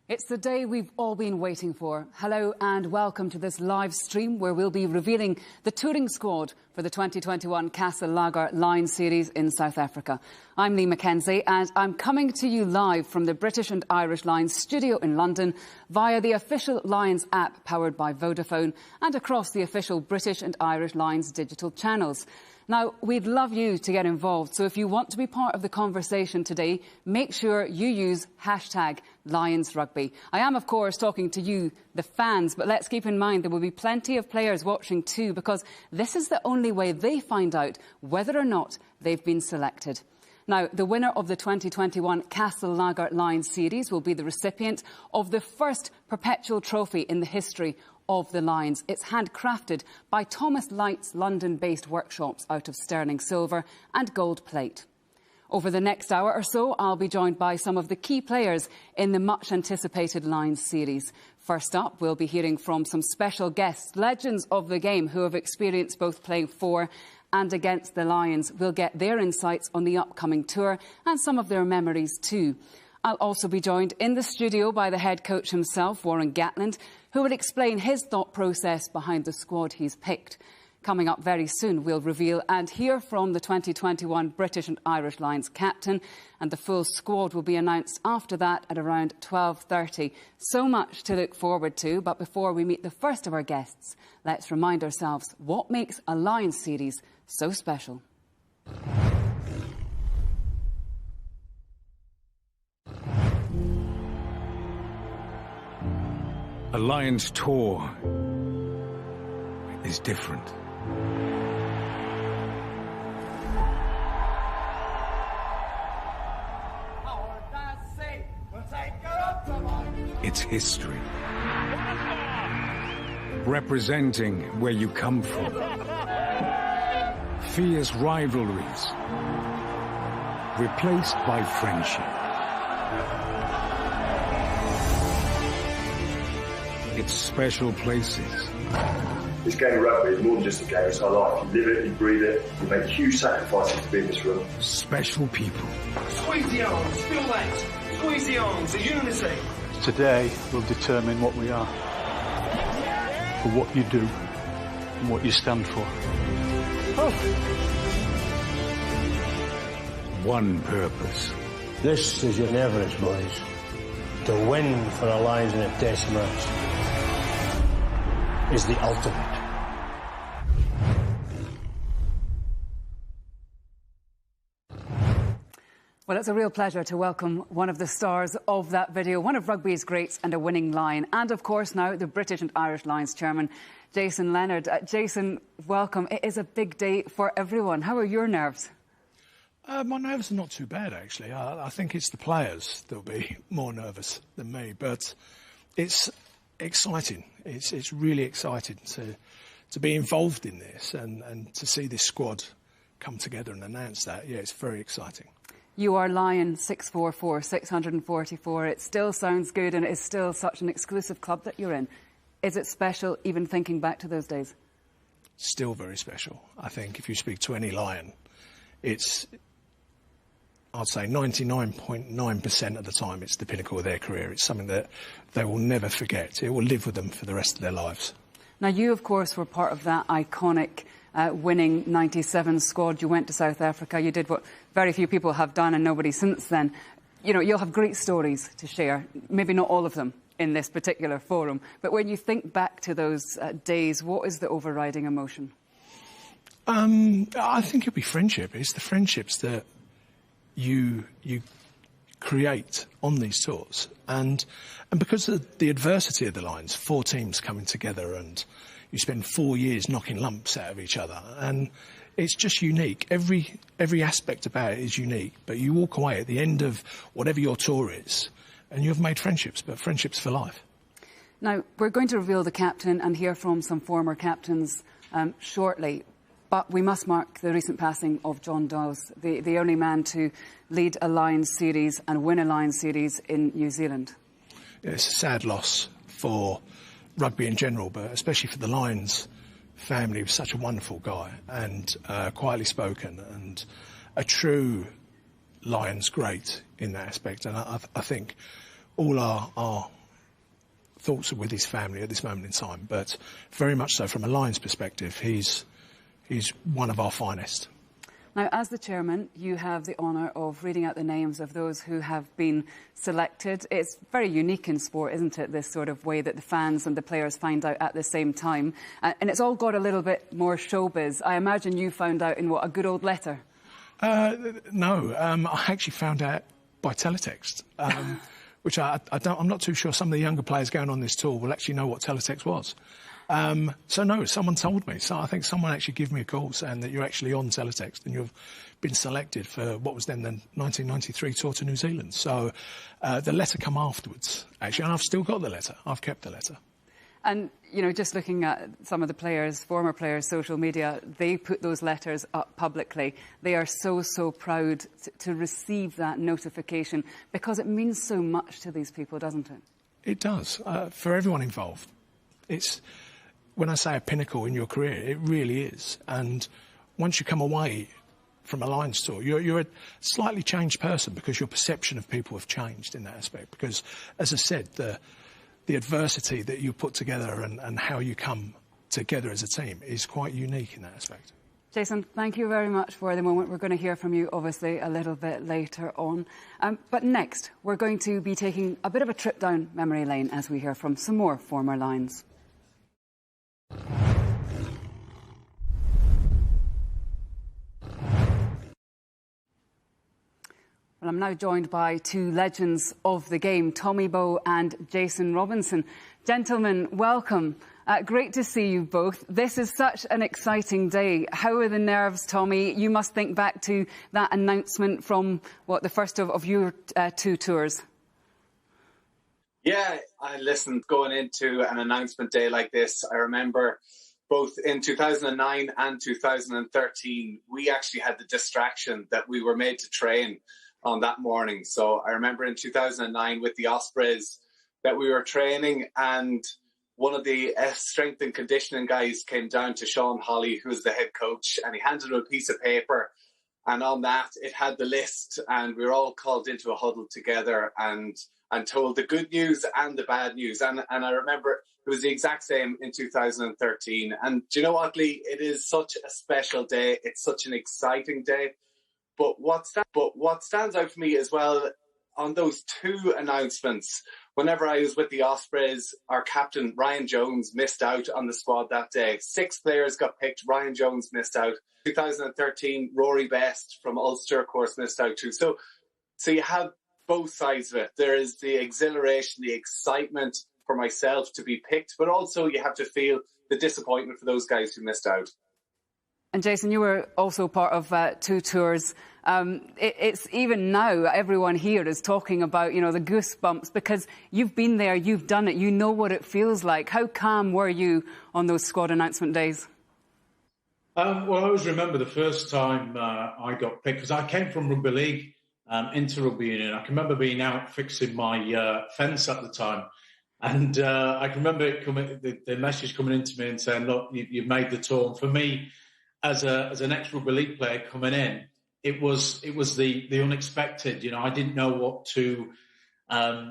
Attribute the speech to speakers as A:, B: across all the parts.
A: It's the day we've all been waiting for. Hello and welcome to this live stream where we'll be revealing the touring squad for the 2021 Gatland Lions Series in South Africa. I'm Lee Mackenzie and I'm coming to you live from the British and Irish Lions studio in London via the official Lions app powered by Vodafone and across the official British and Irish Lions digital channels. Now, we'd love you to get involved, so if you want to be part of the conversation today, make sure you use #LionsRugby. I am, of course, talking to you, the fans, but let's keep in mind there will be plenty of players watching too, because this is the only way they find out whether or not they've been selected. Now, the winner of the 2021 Gatland Lions Series will be the recipient of the first perpetual trophy in the history of the Lions. It's handcrafted by Thomas Light's London-based workshops out of sterling silver and gold plate. Over the next hour or so, I'll be joined by some of the key players in the much-anticipated Lions series. First up, we'll be hearing from some special guests, legends of the game who have experienced both playing for and against the Lions. We'll get their insights on the upcoming tour and some of their memories too. I'll also be joined in the studio by the head coach himself, Warren Gatland, who will explain his thought process behind the squad he's picked. Coming up very soon, we'll reveal and hear from the 2021 British and Irish Lions captain, and the full squad will be announced after that at around 12:30. So much to look forward to, but before we meet the first of our guests, let's remind ourselves what makes a Lions series so special.
B: A Lions tour is different. It's history. Representing where you come from. Fierce rivalries replaced by friendship. It's special places.
C: This game of rugby is more than just a game, it's our life. You live it, you breathe it, you make huge sacrifices to be in this room.
B: Special people.
D: Squeeze the arms, feel that. Squeeze the arms, the unity.
E: Today will determine what we are, for what you do and what you stand for.
B: One purpose.
F: This is your Everest, boys. To win for a Lions in a test match is the ultimate.
A: Well, it's a real pleasure to welcome one of the stars of that video, one of rugby's greats and a winning Lion, and of course now the British and Irish Lions chairman, Jason Leonard. Jason, welcome. It is a big day for everyone. How are your nerves?
G: My nerves are not too bad, actually. I think it's the players that'll be more nervous than me, but it's exciting. It's really exciting to be involved in this and to see this squad come together and announce that. Yeah, it's very exciting.
A: You are Lion 644, 644. It still sounds good and it's still such an exclusive club that you're in. Is it special, even thinking back to those days?
G: Still very special. I think if you speak to any Lion, it's, I'd say 99.9% of the time, it's the pinnacle of their career. It's something that they will never forget. It will live with them for the rest of their lives.
A: Now, you, of course, were part of that iconic winning 97 squad. You went to South Africa. You did what very few people have done and nobody since then. You know, you'll have great stories to share, maybe not all of them in this particular forum. But when you think back to those days, what is the overriding emotion?
G: I think it'll be friendship. It's the friendships that you create on these tours, and because of the adversity of the Lions, 4 teams coming together, and you spend 4 years knocking lumps out of each other, and it's just unique. Every aspect about it is unique, but you walk away at the end of whatever your tour is, and you've made friendships, but friendships for life.
A: Now, we're going to reveal the captain and hear from some former captains shortly. But we must mark the recent passing of John Dawes, the only man to lead a Lions series and win a Lions series in New Zealand.
G: Yeah, it's a sad loss for rugby in general, but especially for the Lions family. He was such a wonderful guy and quietly spoken and a true Lions great in that aspect. And I think all our thoughts are with his family at this moment in time, but very much so from a Lions perspective, he's one of our finest.
A: Now, as the chairman, you have the honour of reading out the names of those who have been selected. It's very unique in sport, isn't it, this sort of way that the fans and the players find out at the same time. And it's all got a little bit more showbiz. I imagine you found out in, what, a good old letter?
G: No, I actually found out by teletext, which I'm not too sure some of the younger players going on this tour will actually know what teletext was. So no, someone told me. So I think someone actually gave me a call saying that you're actually on teletext and you've been selected for what was then the 1993 tour to New Zealand. So the letter come afterwards, actually, and I've still got the letter. I've kept the letter.
A: And, you know, just looking at some of the players, former players' social media, they put those letters up publicly. They are so proud to receive that notification because it means so much to these people, doesn't it? It does, for everyone involved. It's, when I say a pinnacle in your career, it really is. And once you come away from a Lions tour, you're a slightly changed person because your perception of people have changed in that aspect. Because, as I said, the adversity that you put together and how you come together as a team is quite unique in that aspect. Jason, thank you very much for the moment. We're going to hear from you, obviously, a little bit later on. But next, we're going to be taking a bit of a trip down memory lane as we hear from some more former Lions. Well, I'm now joined by two legends of the game, Tommy Bowe and Jason Robinson. Gentlemen, welcome. Great to see you both. This is such an exciting day. How are the nerves, Tommy? You must think back to that announcement from, what, the first of your two tours.
H: Yeah, listen, going into an announcement day like this, I remember both in 2009 and 2013, we actually had the distraction that we were made to train on that morning. So I remember in 2009 with the Ospreys that we were training, and one of the strength and conditioning guys came down to Sean Holly, who was the head coach, and he handed him a piece of paper, and on that it had the list, and we were all called into a huddle together and told the good news and the bad news. And I remember it was the exact same in 2013. And do you know what, Lee? It is such a special day. It's such an exciting day. But what stands out for me as well on those two announcements, whenever I was with the Ospreys, our captain, Ryan Jones, missed out on the squad that day. 6 players got picked. Ryan Jones missed out. 2013, Rory Best from Ulster, of course, missed out too. So you have both sides of it. There is the exhilaration, the excitement for myself to be picked, but also you have to feel the disappointment for those guys who missed out.
A: And Jason, you were also part of 2 tours. It's even now, everyone here is talking about, you know, the goosebumps because you've been there, you've done it, you know what it feels like. How calm were you on those squad announcement days?
I: Well, I always remember the first time I got picked, because I came from rugby league into rugby union. I can remember being out fixing my fence at the time. And I can remember the message coming into me and saying, look, you've made the tour. And for me, as an ex-rugby league player coming in, it was the unexpected. You know, I didn't know what to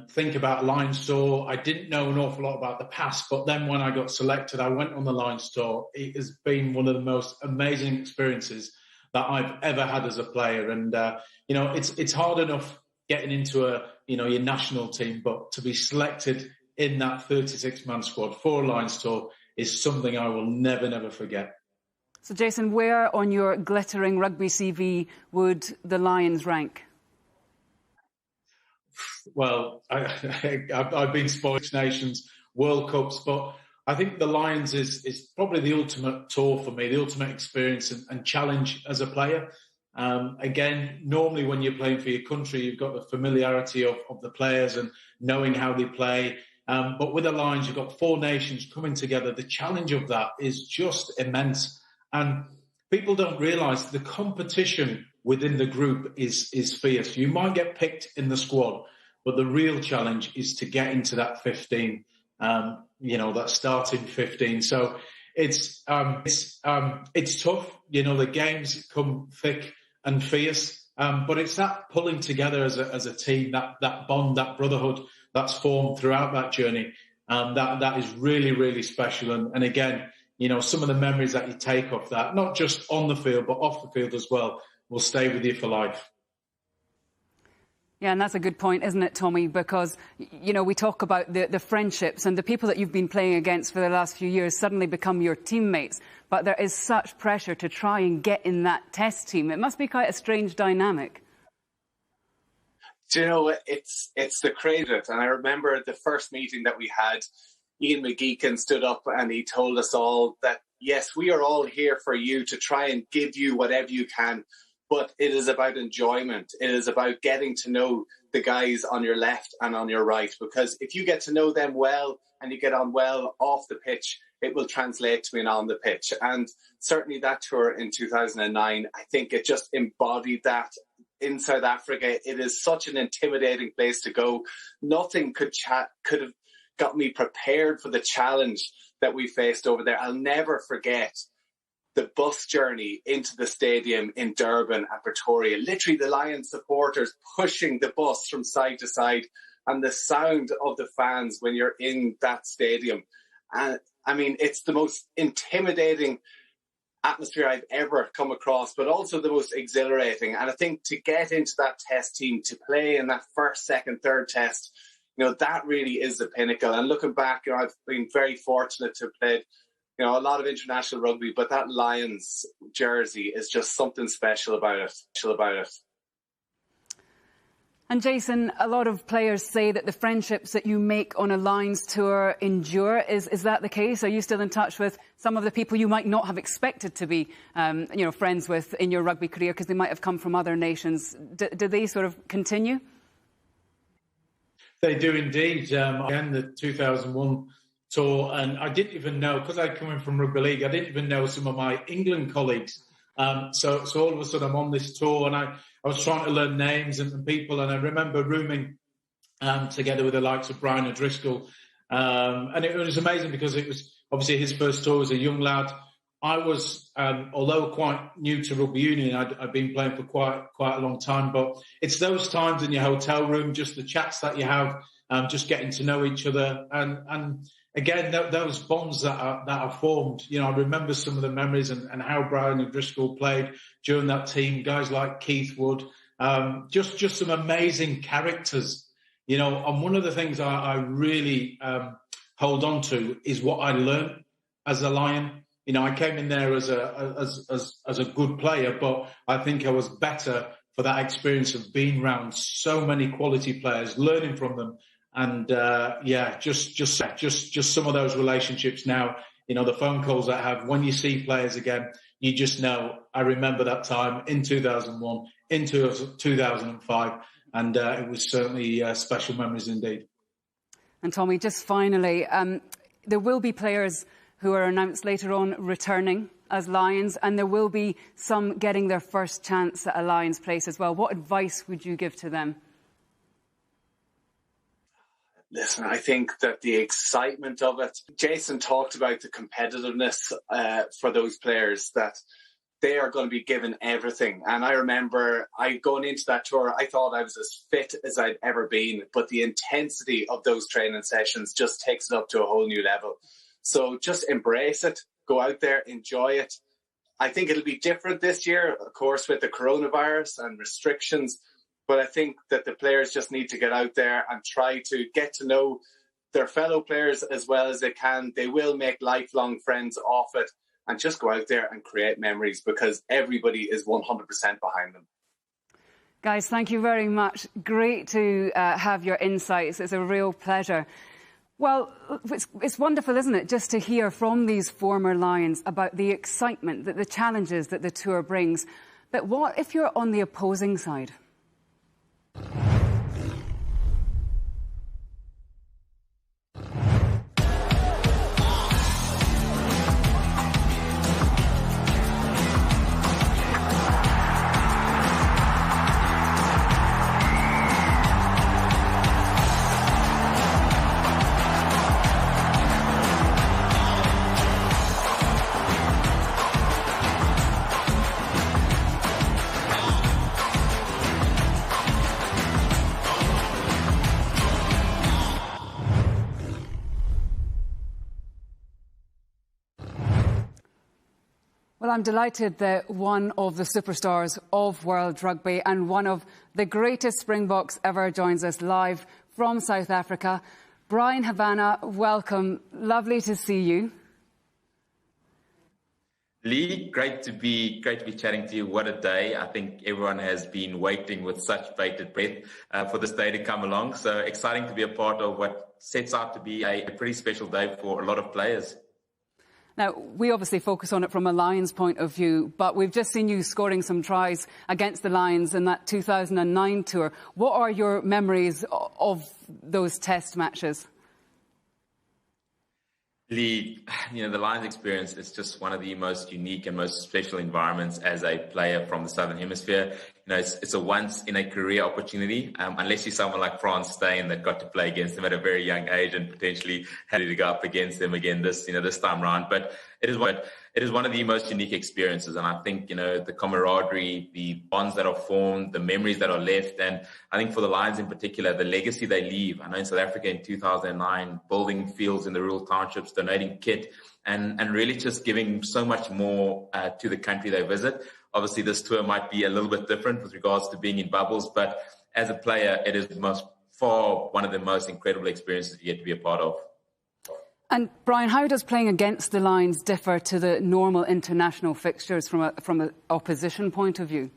I: think about Lions tour. I didn't know an awful lot about the past. But then when I got selected, I went on the Lions tour. It has been one of the most amazing experiences that I've ever had as a player. And, you know, it's hard enough getting into your national team, but to be selected in that 36-man squad for a Lions tour is something I will never forget.
A: So, Jason, where on your glittering rugby CV would the Lions rank?
I: Well, I've been Sports Nations, World Cups, but I think the Lions is probably the ultimate tour for me, the ultimate experience and challenge as a player. Again, normally when you're playing for your country, you've got the familiarity of the players and knowing how they play. But with the Lions, you've got 4 nations coming together. The challenge of that is just immense. And people don't realise the competition within the group is fierce. You might get picked in the squad, but the real challenge is to get into that 15, that starting 15. So it's tough. You know, the games come thick and fierce, but it's that pulling together as a team, that bond, that brotherhood that's formed throughout that journey. That is really, really special. And again, you know, some of the memories that you take off that, not just on the field, but off the field as well, will stay with you for life.
A: Yeah, and that's a good point, isn't it, Tommy? Because, you know, we talk about the friendships, and the people that you've been playing against for the last few years suddenly become your teammates. But there is such pressure to try and get in that test team. It must be quite a strange dynamic.
H: Do you know, it's the credit. And I remember the first meeting that we had, Ian McGeechan stood up and he told us all that, yes, we are all here for you to try and give you whatever you can. But it is about enjoyment. It is about getting to know the guys on your left and on your right. Because if you get to know them well and you get on well off the pitch, it will translate to being on the pitch. And certainly that tour in 2009, I think it just embodied that. In South Africa, it is such an intimidating place to go. Nothing could have got me prepared for the challenge that we faced over there. I'll never forget the bus journey into the stadium in Durban and Pretoria. Literally the Lions supporters pushing the bus from side to side, and the sound of the fans when you're in that stadium. And I mean, it's the most intimidating atmosphere I've ever come across, but also the most exhilarating. And I think to get into that test team, to play in that first, second, third test, you know, that really is the pinnacle. And looking back, you know, I've been very fortunate to have played, you know, a lot of international rugby, but that Lions jersey is just something special about it.
A: And Jason, a lot of players say that the friendships that you make on a Lions tour endure. Is that the case? Are you still in touch with some of the people you might not have expected to be, you know, friends with in your rugby career because they might have come from other nations? Do they sort of continue? They
I: do indeed. Again, the 2001 tour, and I didn't even know, because I'd come in from rugby league, I didn't even know some of my England colleagues. So all of a sudden I'm on this tour, and I was trying to learn names and people, and I remember rooming together with the likes of Brian O'Driscoll, and it was amazing because it was obviously his first tour as a young lad. I was, although quite new to rugby union, I'd been playing for quite a long time, but it's those times in your hotel room, just the chats that you have, just getting to know each other, and again, those bonds that are formed. You know, I remember some of the memories and how Brian O'Driscoll played during that team. Guys like Keith Wood, just some amazing characters. You know, and one of the things I really hold on to is what I learned as a Lion. You know, I came in there as a good player, but I think I was better for that experience of being around so many quality players, learning from them. And just some of those relationships now, you know, the phone calls I have when you see players again, you just know, I remember that time in 2001, in 2005, and it was certainly special memories indeed.
A: And Tommy, just finally, there will be players who are announced later on returning as Lions, and there will be some getting their first chance at a Lions place as well. What advice would you give to them?
H: Listen, I think that the excitement of it, Jason talked about the competitiveness for those players, that they are going to be given everything. And I remember going into that tour, I thought I was as fit as I'd ever been, but the intensity of those training sessions just takes it up to a whole new level. So just embrace it, go out there, enjoy it. I think it'll be different this year, of course, with the coronavirus and restrictions. But I think that the players just need to get out there and try to get to know their fellow players as well as they can. They will make lifelong friends off it, and just go out there and create memories, because everybody is 100% behind them.
A: Guys, thank you very much. Great to have your insights. It's a real pleasure. Well, it's wonderful, isn't it, just to hear from these former Lions about the excitement, the challenges that the tour brings. But what if you're on the opposing side? I'm delighted that one of the superstars of world rugby and one of the greatest Springboks ever joins us live from South Africa. Bryan Habana, welcome. Lovely to see you.
J: Lee, great to be chatting to you. What a day. I think everyone has been waiting with such bated breath for this day to come along. So exciting to be a part of what sets out to be a pretty special day for a lot of players.
A: Now, we obviously focus on it from a Lions point of view, but we've just seen you scoring some tries against the Lions in that 2009 tour. What are your memories of those test matches?
J: Lee, the Lions experience is just one of the most unique and most special environments as a player from the Southern Hemisphere. It's a once-in-a-career opportunity, unless you're someone like Frans Steyn that got to play against them at a very young age and potentially had to go up against them again this time round. But it is one of the most unique experiences, and I think the camaraderie, the bonds that are formed, the memories that are left, and I think for the Lions in particular, the legacy they leave. I know in South Africa in 2009, building fields in the rural townships, donating kit, and really just giving so much more to the country they visit. Obviously, this tour might be a little bit different with regards to being in bubbles, but as a player, it is far one of the most incredible experiences you get to be a part of.
A: And Bryan, how does playing against the Lions differ to the normal international fixtures from an opposition point of view?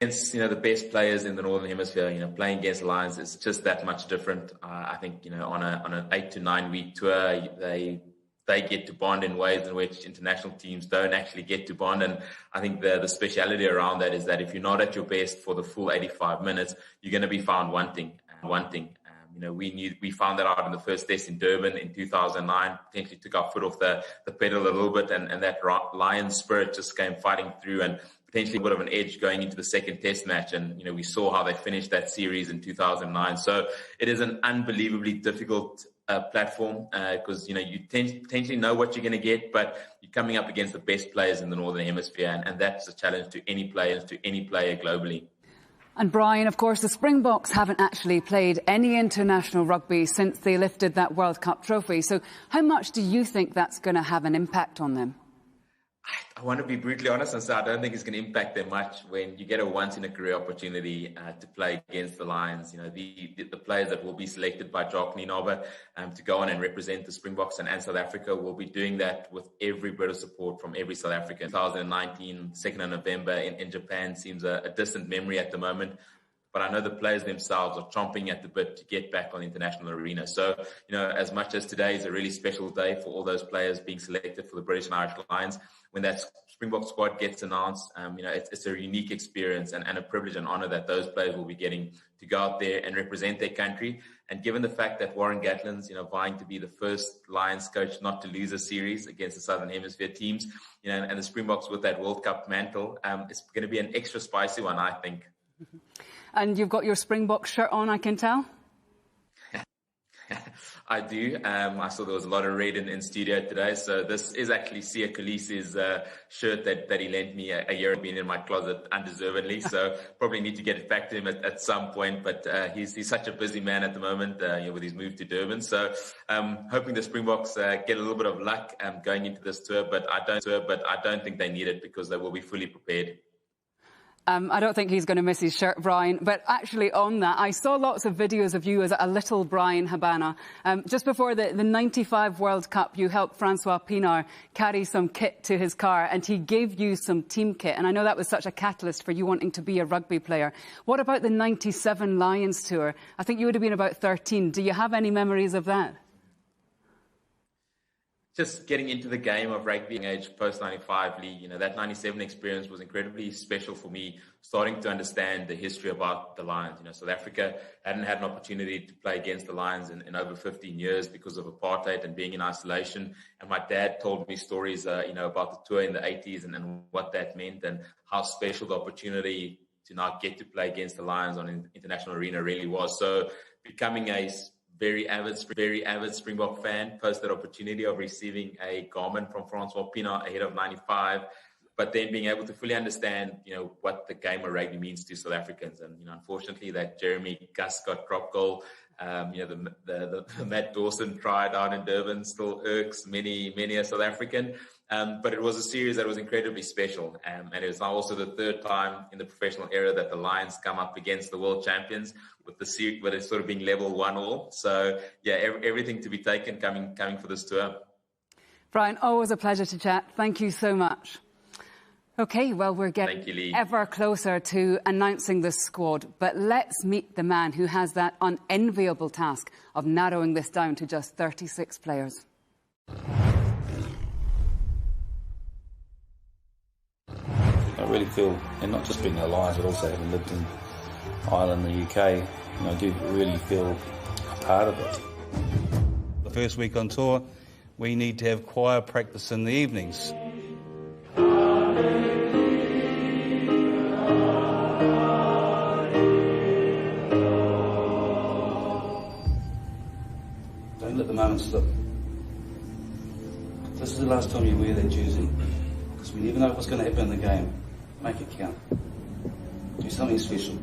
J: Against the best players in the Northern Hemisphere, playing against the Lions is just that much different. I think on an 8 to 9 week tour, they get to bond in ways in which international teams don't actually get to bond. And I think the speciality around that is that if you're not at your best for the full 85 minutes, you're going to be found wanting. We found that out in the first test in Durban in 2009, potentially took our foot off the pedal a little bit, and that Lions spirit just came fighting through and potentially a bit of an edge going into the second test match. And, we saw how they finished that series in 2009. So it is an unbelievably difficult platform because, you potentially know what you're going to get, but you're coming up against the best players in the Northern Hemisphere. And that's a challenge to any player globally.
A: And Bryan, of course, the Springboks haven't actually played any international rugby since they lifted that World Cup trophy. So how much do you think that's going to have an impact on them?
J: I want to be brutally honest and say I don't think it's going to impact them much when you get a once-in-a-career opportunity to play against the Lions. The players that will be selected by Jock Nienaber to go on and represent the Springboks and South Africa will be doing that with every bit of support from every South African. 2019, 2nd of November in Japan seems a distant memory at the moment. But I know the players themselves are chomping at the bit to get back on the international arena. So, as much as today is a really special day for all those players being selected for the British and Irish Lions, when that Springbok squad gets announced, it's a unique experience and a privilege and honour that those players will be getting to go out there and represent their country. And given the fact that Warren Gatland's, vying to be the first Lions coach not to lose a series against the Southern Hemisphere teams, and the Springboks with that World Cup mantle, it's going to be an extra spicy one, I think.
A: And you've got your Springbok shirt on, I can tell.
J: I do. I saw there was a lot of red in studio today. So this is actually Sia Khaleesi's shirt that he lent me a year ago, been in my closet undeservedly. So probably need to get it back to him at some point. But he's such a busy man at the moment with his move to Durban. So hoping the Springboks get a little bit of luck going into this tour. But I don't think they need it because they will be fully prepared.
A: I don't think he's going to miss his shirt, Bryan. But actually on that, I saw lots of videos of you as a little Bryan Habana. Just before the 95 World Cup, you helped Francois Pienaar carry some kit to his car and he gave you some team kit. And I know that was such a catalyst for you wanting to be a rugby player. What about the 97 Lions tour? I think you would have been about 13. Do you have any memories of that?
J: Just getting into the game of rugby age post-95 league, that 97 experience was incredibly special for me, starting to understand the history about the Lions. South Africa hadn't had an opportunity to play against the Lions in over 15 years because of apartheid and being in isolation. And my dad told me stories, about the tour in the 80s and what that meant and how special the opportunity to now get to play against the Lions on an international arena really was. So becoming a very avid Springbok fan, post that opportunity of receiving a garment from Francois Pienaar ahead of 95, but then being able to fully understand, what the game of rugby means to South Africans. And, unfortunately that Jeremy Guscott drop goal, the Matt Dawson try down in Durban still irks many a South African. But it was a series that was incredibly special. And it was now also the third time in the professional era that the Lions come up against the world champions with the series, with it sort of being level 1-1. So, yeah, everything to be taken coming for this tour.
A: Brian, always a pleasure to chat. Thank you so much. OK, well, we're getting ever closer to announcing this squad, but let's meet the man who has that unenviable task of narrowing this down to just 36 players.
K: I really feel, and not just being in the Lions, but also having lived in Ireland and the UK, I do really feel a part of it. The first week on tour, we need to have choir practice in the evenings. Don't let the moment slip. This is the last time you wear that jersey, because we never know what's going to happen in the game. Make it count. Do something special.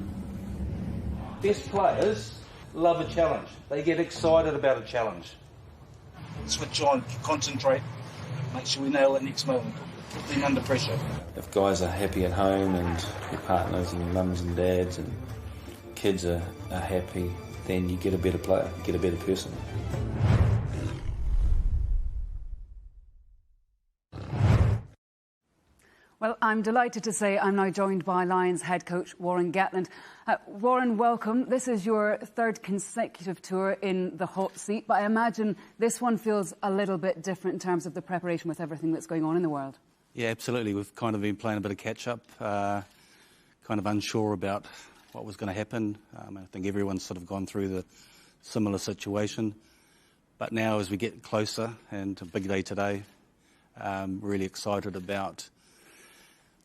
K: Best players love a challenge. They get excited about a challenge. Switch on, concentrate, make sure we nail that next moment. Put them under pressure. If guys are happy at home and your partners and your mums and dads and kids are happy, then you get a better player, you get a better person.
A: Well, I'm delighted to say I'm now joined by Lions head coach Warren Gatland. Warren, welcome. This is your third consecutive tour in the hot seat, but I imagine this one feels a little bit different in terms of the preparation with everything that's going on in the world.
K: Yeah, absolutely. We've kind of been playing a bit of catch-up, kind of unsure about what was going to happen. I think everyone's sort of gone through the similar situation. But now as we get closer, and a big day today, really excited about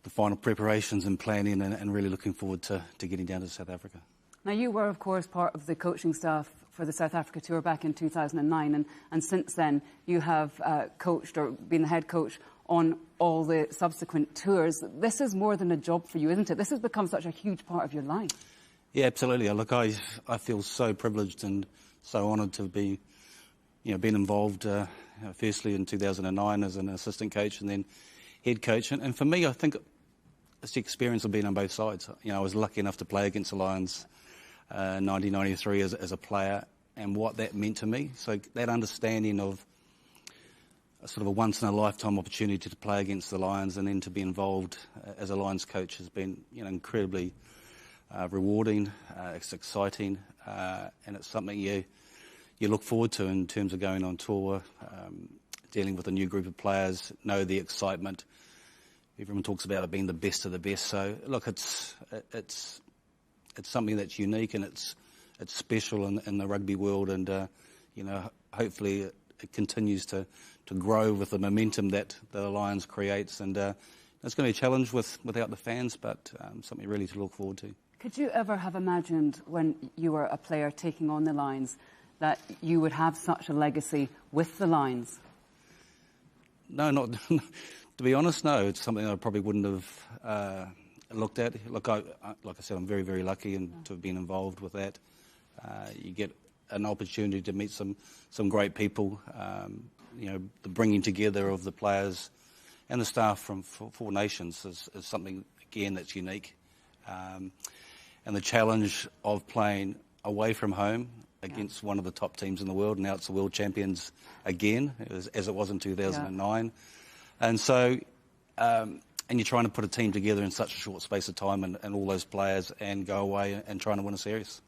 K: the final preparations and planning, and really looking forward to getting down to South Africa.
A: Now, you were, of course, part of the coaching staff for the South Africa tour back in 2009, and since then you have coached or been the head coach on all the subsequent tours. This is more than a job for you, isn't it? This has become such a huge part of your life.
K: Yeah, absolutely. Look, I feel so privileged and so honoured to be, been involved firstly in 2009 as an assistant coach and then head coach. And for me, I think it's the experience of being on both sides. I was lucky enough to play against the Lions in 1993 as a player, and what that meant to me. So that understanding of a sort of a once-in-a-lifetime opportunity to play against the Lions and then to be involved as a Lions coach has been incredibly rewarding. It's exciting, and it's something you look forward to in terms of going on tour, dealing with a new group of players, know the excitement. Everyone talks about it being the best of the best. So look, it's something that's unique, and it's special in the rugby world, and hopefully it continues to grow with the momentum that the Lions creates, and it's going to be a challenge without the fans, but something really to look forward to.
A: Could you ever have imagined when you were a player taking on the Lions that you would have such a legacy with the Lions?
K: No, not to be honest, no. It's something I probably wouldn't have looked at. Look, like I said, I'm very, very lucky to have been involved with that. You get an opportunity to meet some great people. The bringing together of the players and the staff from four nations is something, again, that's unique. And the challenge of playing away from home against one of the top teams in the world. Now it's the world champions again, as it was in 2009. Yeah. And so, and you're trying to put a team together in such a short space of time, and all those players, and go away and trying to win a series.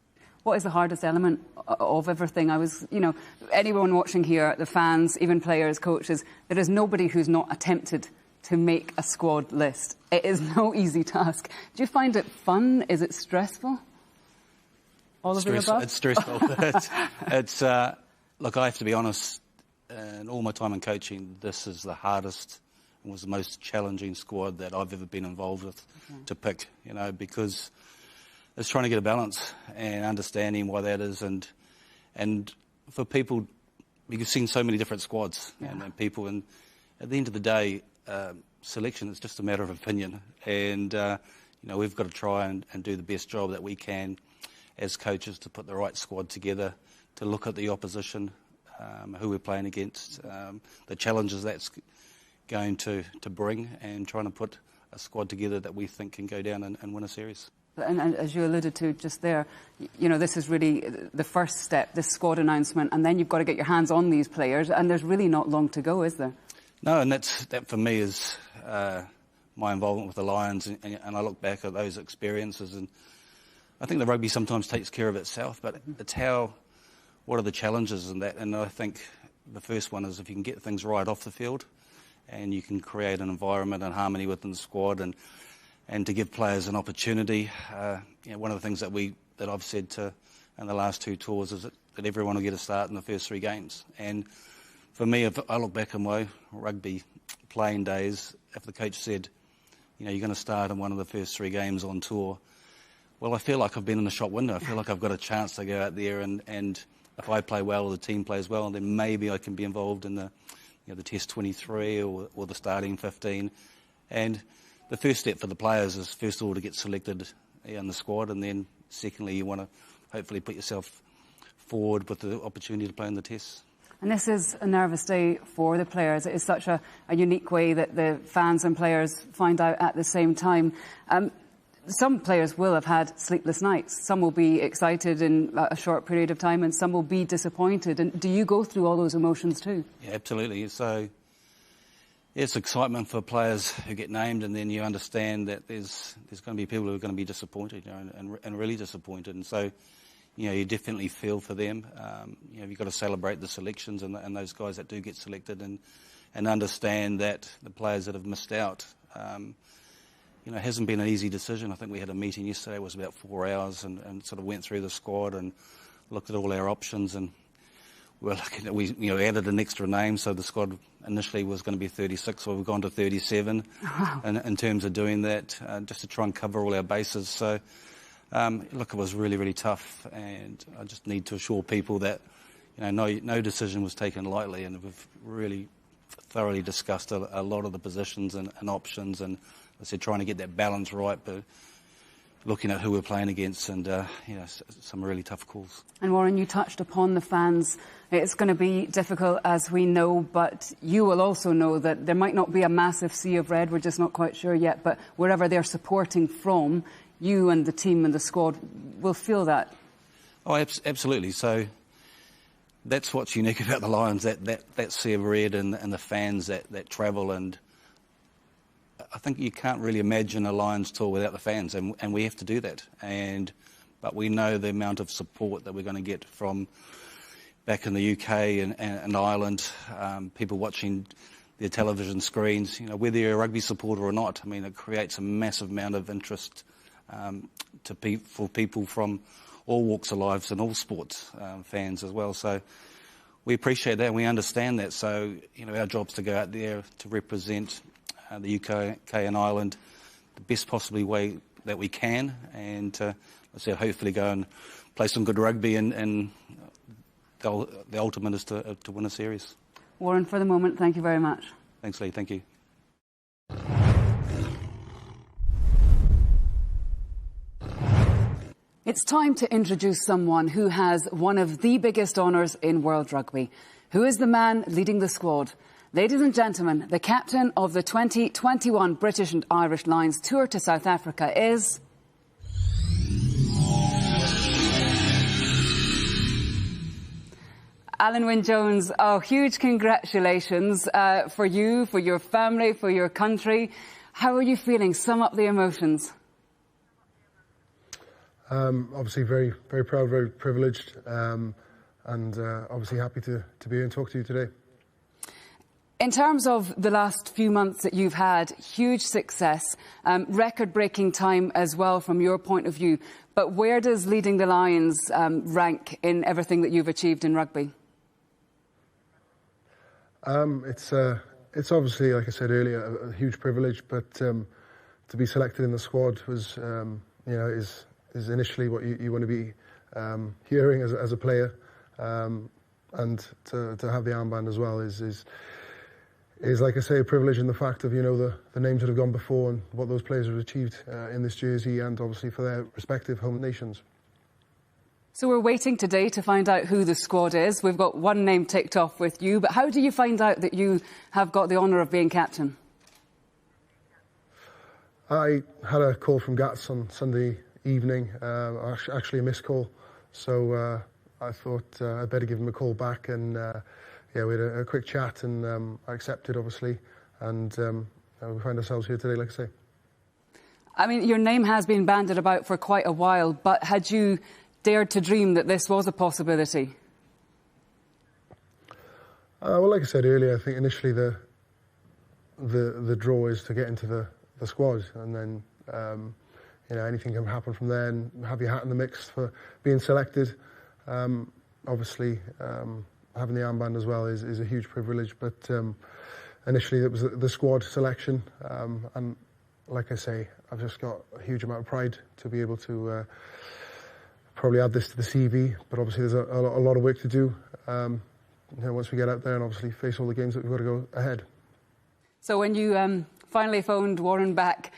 A: What is the hardest element of everything? Anyone watching here, the fans, even players, coaches, there is nobody who's not attempted to make a squad list. It is no easy task. Do you find it fun? Is it stressful? All of the above?
K: It's stressful. Look, I have to be honest, in all my time in coaching, this is the hardest and was the most challenging squad that I've ever been involved with to pick, because it's trying to get a balance and understanding why that is, and for people, you've seen so many different squads and people, and at the end of the day, selection is just a matter of opinion, and we've got to try and do the best job that we can as coaches to put the right squad together, to look at the opposition, who we're playing against, the challenges that's going to bring, and trying to put a squad together that we think can go down and win a series.
A: And as you alluded to just there, you know, this is really the first step, this squad announcement, and then you've got to get your hands on these players, and there's really not long to go, is there?
K: No, and that for me is my involvement with the Lions, and I look back at those experiences, and I think the rugby sometimes takes care of itself, but it's what are the challenges in that? And I think the first one is if you can get things right off the field, and you can create an environment and harmony within the squad, and to give players an opportunity. You know, one of the things that I've said in the last 2 tours is that everyone will get a start in the first 3 games. And for me, if I look back on my rugby playing days, if the coach said, you know, you're going to start in one of the first 3 games on tour, well, I feel like I've been in the shop window. I feel like I've got a chance to go out there, and if I play well or the team plays well, then maybe I can be involved in the Test 23 or the starting 15. And the first step for the players is, first of all, to get selected in the squad, and then secondly, you want to hopefully put yourself forward with the opportunity to play in the tests.
A: And this is a nervous day for the players. It is such a unique way that the fans and players find out at the same time. Some players will have had sleepless nights. Some will be excited in a short period of time, and some will be disappointed. And do you go through all those emotions too? Yeah,
K: absolutely. So it's excitement for players who get named, and then you understand that there's going to be people who are going to be disappointed, you know, and really disappointed. And so, you know, you definitely feel for them. You know, you've got to celebrate the selections and those guys that do get selected, and understand that the players that have missed out. You know, it hasn't been an easy decision. I think we had a meeting yesterday. It was about 4 hours, and sort of went through the squad and looked at all our options, and we added an extra name. So the squad initially was going to be 36, so we've gone to 37.
A: Wow.
K: in terms of doing that, just to try and cover all our bases. So, look, it was really, really tough, and I just need to assure people that, you know, no decision was taken lightly, and we've really thoroughly discussed a lot of the positions and options, and I said, trying to get that balance right, but looking at who we're playing against, and you know, some really tough calls.
A: And Warren, you touched upon the fans. It's going to be difficult, as we know, but you will also know that there might not be a massive sea of red. We're just not quite sure yet, but wherever they're supporting from, you and the team and the squad will feel that.
K: Oh, absolutely. So that's what's unique about the Lions, that sea of red and the fans that travel. And I think you can't really imagine a Lions tour without the fans, and we have to do that. But we know the amount of support that we're going to get from back in the UK and Ireland, people watching their television screens, you know, whether you're a rugby supporter or not. I mean, it creates a massive amount of interest for people from all walks of life and all sports fans as well. So we appreciate that, and we understand that. So, you know, our job's to go out there to represent the UK and Ireland the best possibly way that we can, and let's say hopefully go and play some good rugby, and the ultimate is to win a series.
A: Warren, for the moment, thank you very much.
K: Thanks, Lee. Thank you.
A: It's time to introduce someone who has one of the biggest honours in world rugby. Who is the man leading the squad? Ladies and gentlemen, the captain of the 2021 British and Irish Lions tour to South Africa is... Alan Wynne-Jones. Oh, huge congratulations for you, for your family, for your country. How are you feeling? Sum up the emotions.
L: Obviously very, very proud, very privileged, and obviously happy to be here and talk to you today.
A: In terms of the last few months that you've had, huge success, record-breaking time as well from your point of view. But where does leading the Lions rank in everything that you've achieved in rugby?
L: It's obviously, like I said earlier, a huge privilege. But to be selected in the squad was, is initially what you want to be hearing as a player, and to have the armband as well is like I say, a privilege in the fact of, you know, the names that have gone before and what those players have achieved in this jersey, and obviously for their respective home nations.
A: So we're waiting today to find out who the squad is. We've got one name ticked off with you, but how do you find out that you have got the honour of being captain?
L: I had a call from Gats on Sunday evening, actually a missed call, so I thought I'd better give him a call back, and yeah, we had a quick chat, and I accepted, obviously, and we find ourselves here today, like I say.
A: I mean, your name has been bandied about for quite a while, but had you dared to dream that this was a possibility?
L: Well, like I said earlier, I think initially the draw is to get into the squad, and then you know, anything can happen from there, and have your hat in the mix for being selected. Obviously, having the armband as well is a huge privilege, but initially it was the squad selection, and like I say, I've just got a huge amount of pride to be able to probably add this to the CV, but obviously there's a lot of work to do you know, once we get out there and obviously face all the games that we've got to go ahead.
A: So when you finally phoned Warren back,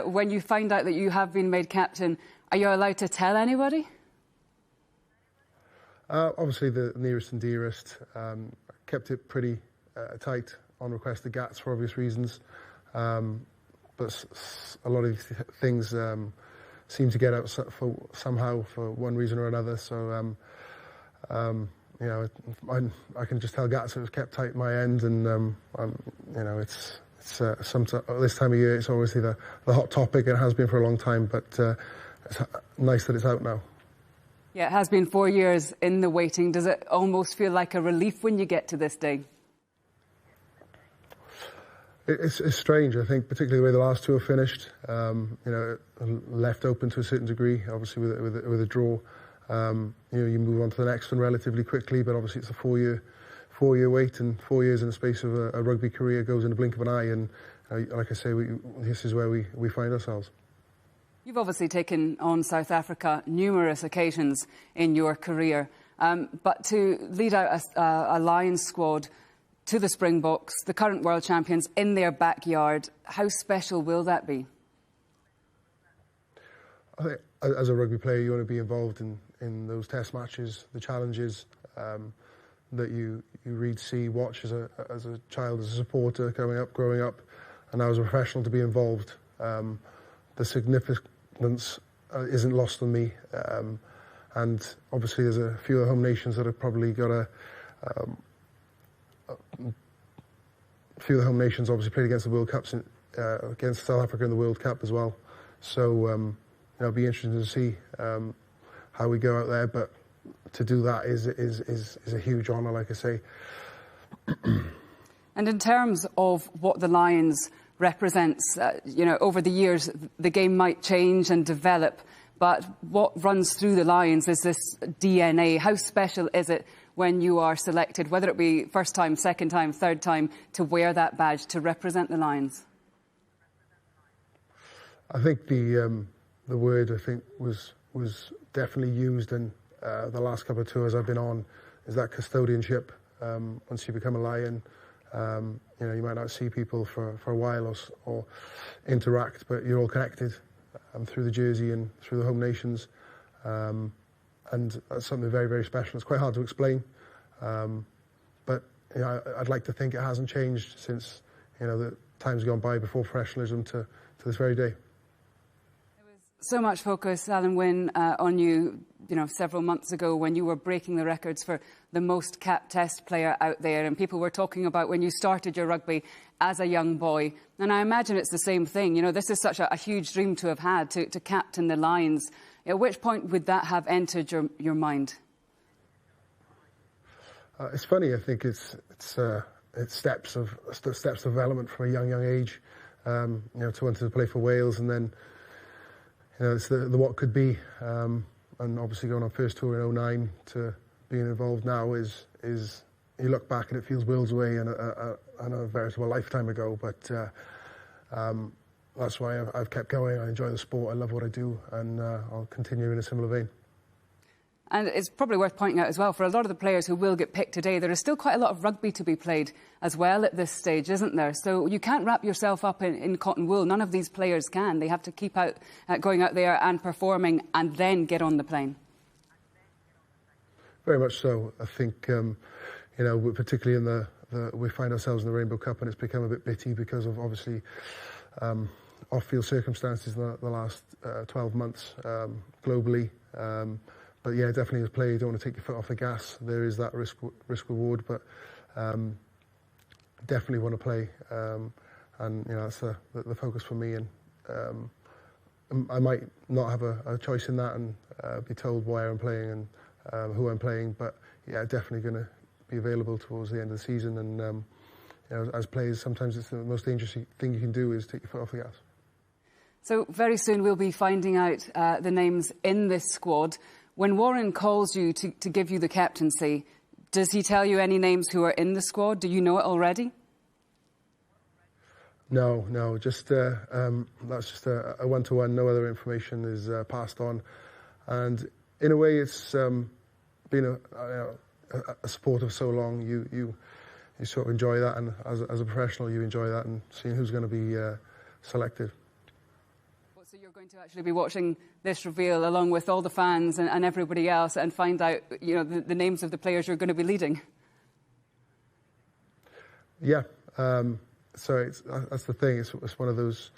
A: when you find out that you have been made captain, are you allowed to tell anybody?
L: Obviously the nearest and dearest. Kept it pretty tight on request of Gats for obvious reasons, but a lot of these things seem to get out somehow for one reason or another. So you know, I can just tell Gats it was kept tight at my end, and you know, it's this time of year it's obviously the hot topic, and it has been for a long time, but it's nice that it's out now.
A: Yeah, it has been 4 years in the waiting. Does it almost feel like a relief when you get to this day?
L: It's strange, I think, particularly the way the last two have finished. You know, left open to a certain degree, obviously with a draw. You know, you move on to the next one relatively quickly, but obviously it's a four-year wait, and 4 years in the space of a rugby career goes in the blink of an eye, and like I say, this is where we find ourselves.
A: You've obviously taken on South Africa numerous occasions in your career, but to lead out a Lions squad to the Springboks, the current world champions, in their backyard, how special will that be?
L: I think as a rugby player, you want to be involved in those test matches, the challenges that you read, see, watch as a child, as a supporter growing up, and now as a professional to be involved. The significance isn't lost on me, and obviously there's a few of the home nations that have probably got a few of the home nations obviously played against the World Cups, against South Africa in the World Cup as well. So you know, it'll be interesting to see how we go out there. But to do that is a huge honour, like I say.
A: And in terms of what the Lions represents, you know, over the years the game might change and develop, but what runs through the Lions is this DNA. How special is it when you are selected, whether it be first time, second time, third time, to wear that badge, to represent the Lions?
L: I think the word was definitely used in the last couple of tours I've been on, is that custodianship. Once you become a Lion, you know, you might not see people for a while or interact, but you're all connected through the jersey and through the home nations. And that's something very, very special. It's quite hard to explain, but you know, I'd like to think it hasn't changed since, you know, the time's gone by before professionalism to this very day.
A: There was so much focus, Alan Wynne, on you, you know, several months ago when you were breaking the records for the most capped Test player out there, and people were talking about when you started your rugby as a young boy. And I imagine it's the same thing. You know, this is such a huge dream to have had, to captain the Lions. At which point would that have entered your mind?
L: It's funny. I think it's steps of development from a young age. You know, to want to play for Wales, and then, you know, it's the what could be. And obviously going on first tour in 2009 to being involved now is you look back and it feels worlds away and a veritable lifetime ago. But that's why I've kept going. I enjoy the sport. I love what I do, and I'll continue in a similar vein.
A: And it's probably worth pointing out as well, for a lot of the players who will get picked today, there is still quite a lot of rugby to be played as well at this stage, isn't there? So you can't wrap yourself up in cotton wool. None of these players can. They have to keep going out there and performing, and then get on the plane.
L: Very much so. I think, particularly in we find ourselves in the Rainbow Cup, and it's become a bit bitty because of obviously off-field circumstances in the last 12 months globally. But yeah, definitely as a player, you don't want to take your foot off the gas. There is that risk reward, but definitely want to play, and that's the focus for me. And I might not have a choice in that and be told why I'm playing and who I'm playing, but yeah, definitely going to be available towards the end of the season. And as players, sometimes it's the most dangerous thing you can do is take your foot off the gas.
A: So very soon we'll be finding out the names in this squad. When Warren calls you to give you the captaincy, does he tell you any names who are in the squad? Do you know it already?
L: No, just that's just a one-to-one. No other information is passed on, and in a way, it's been a sport of so long. You sort of enjoy that, and as a professional, you enjoy that, and seeing who's going to be selected.
A: So you're going to actually be watching this reveal along with all the fans and everybody else, and find out, the names of the players you're going to be leading.
L: Yeah. So that's the thing. It's one of those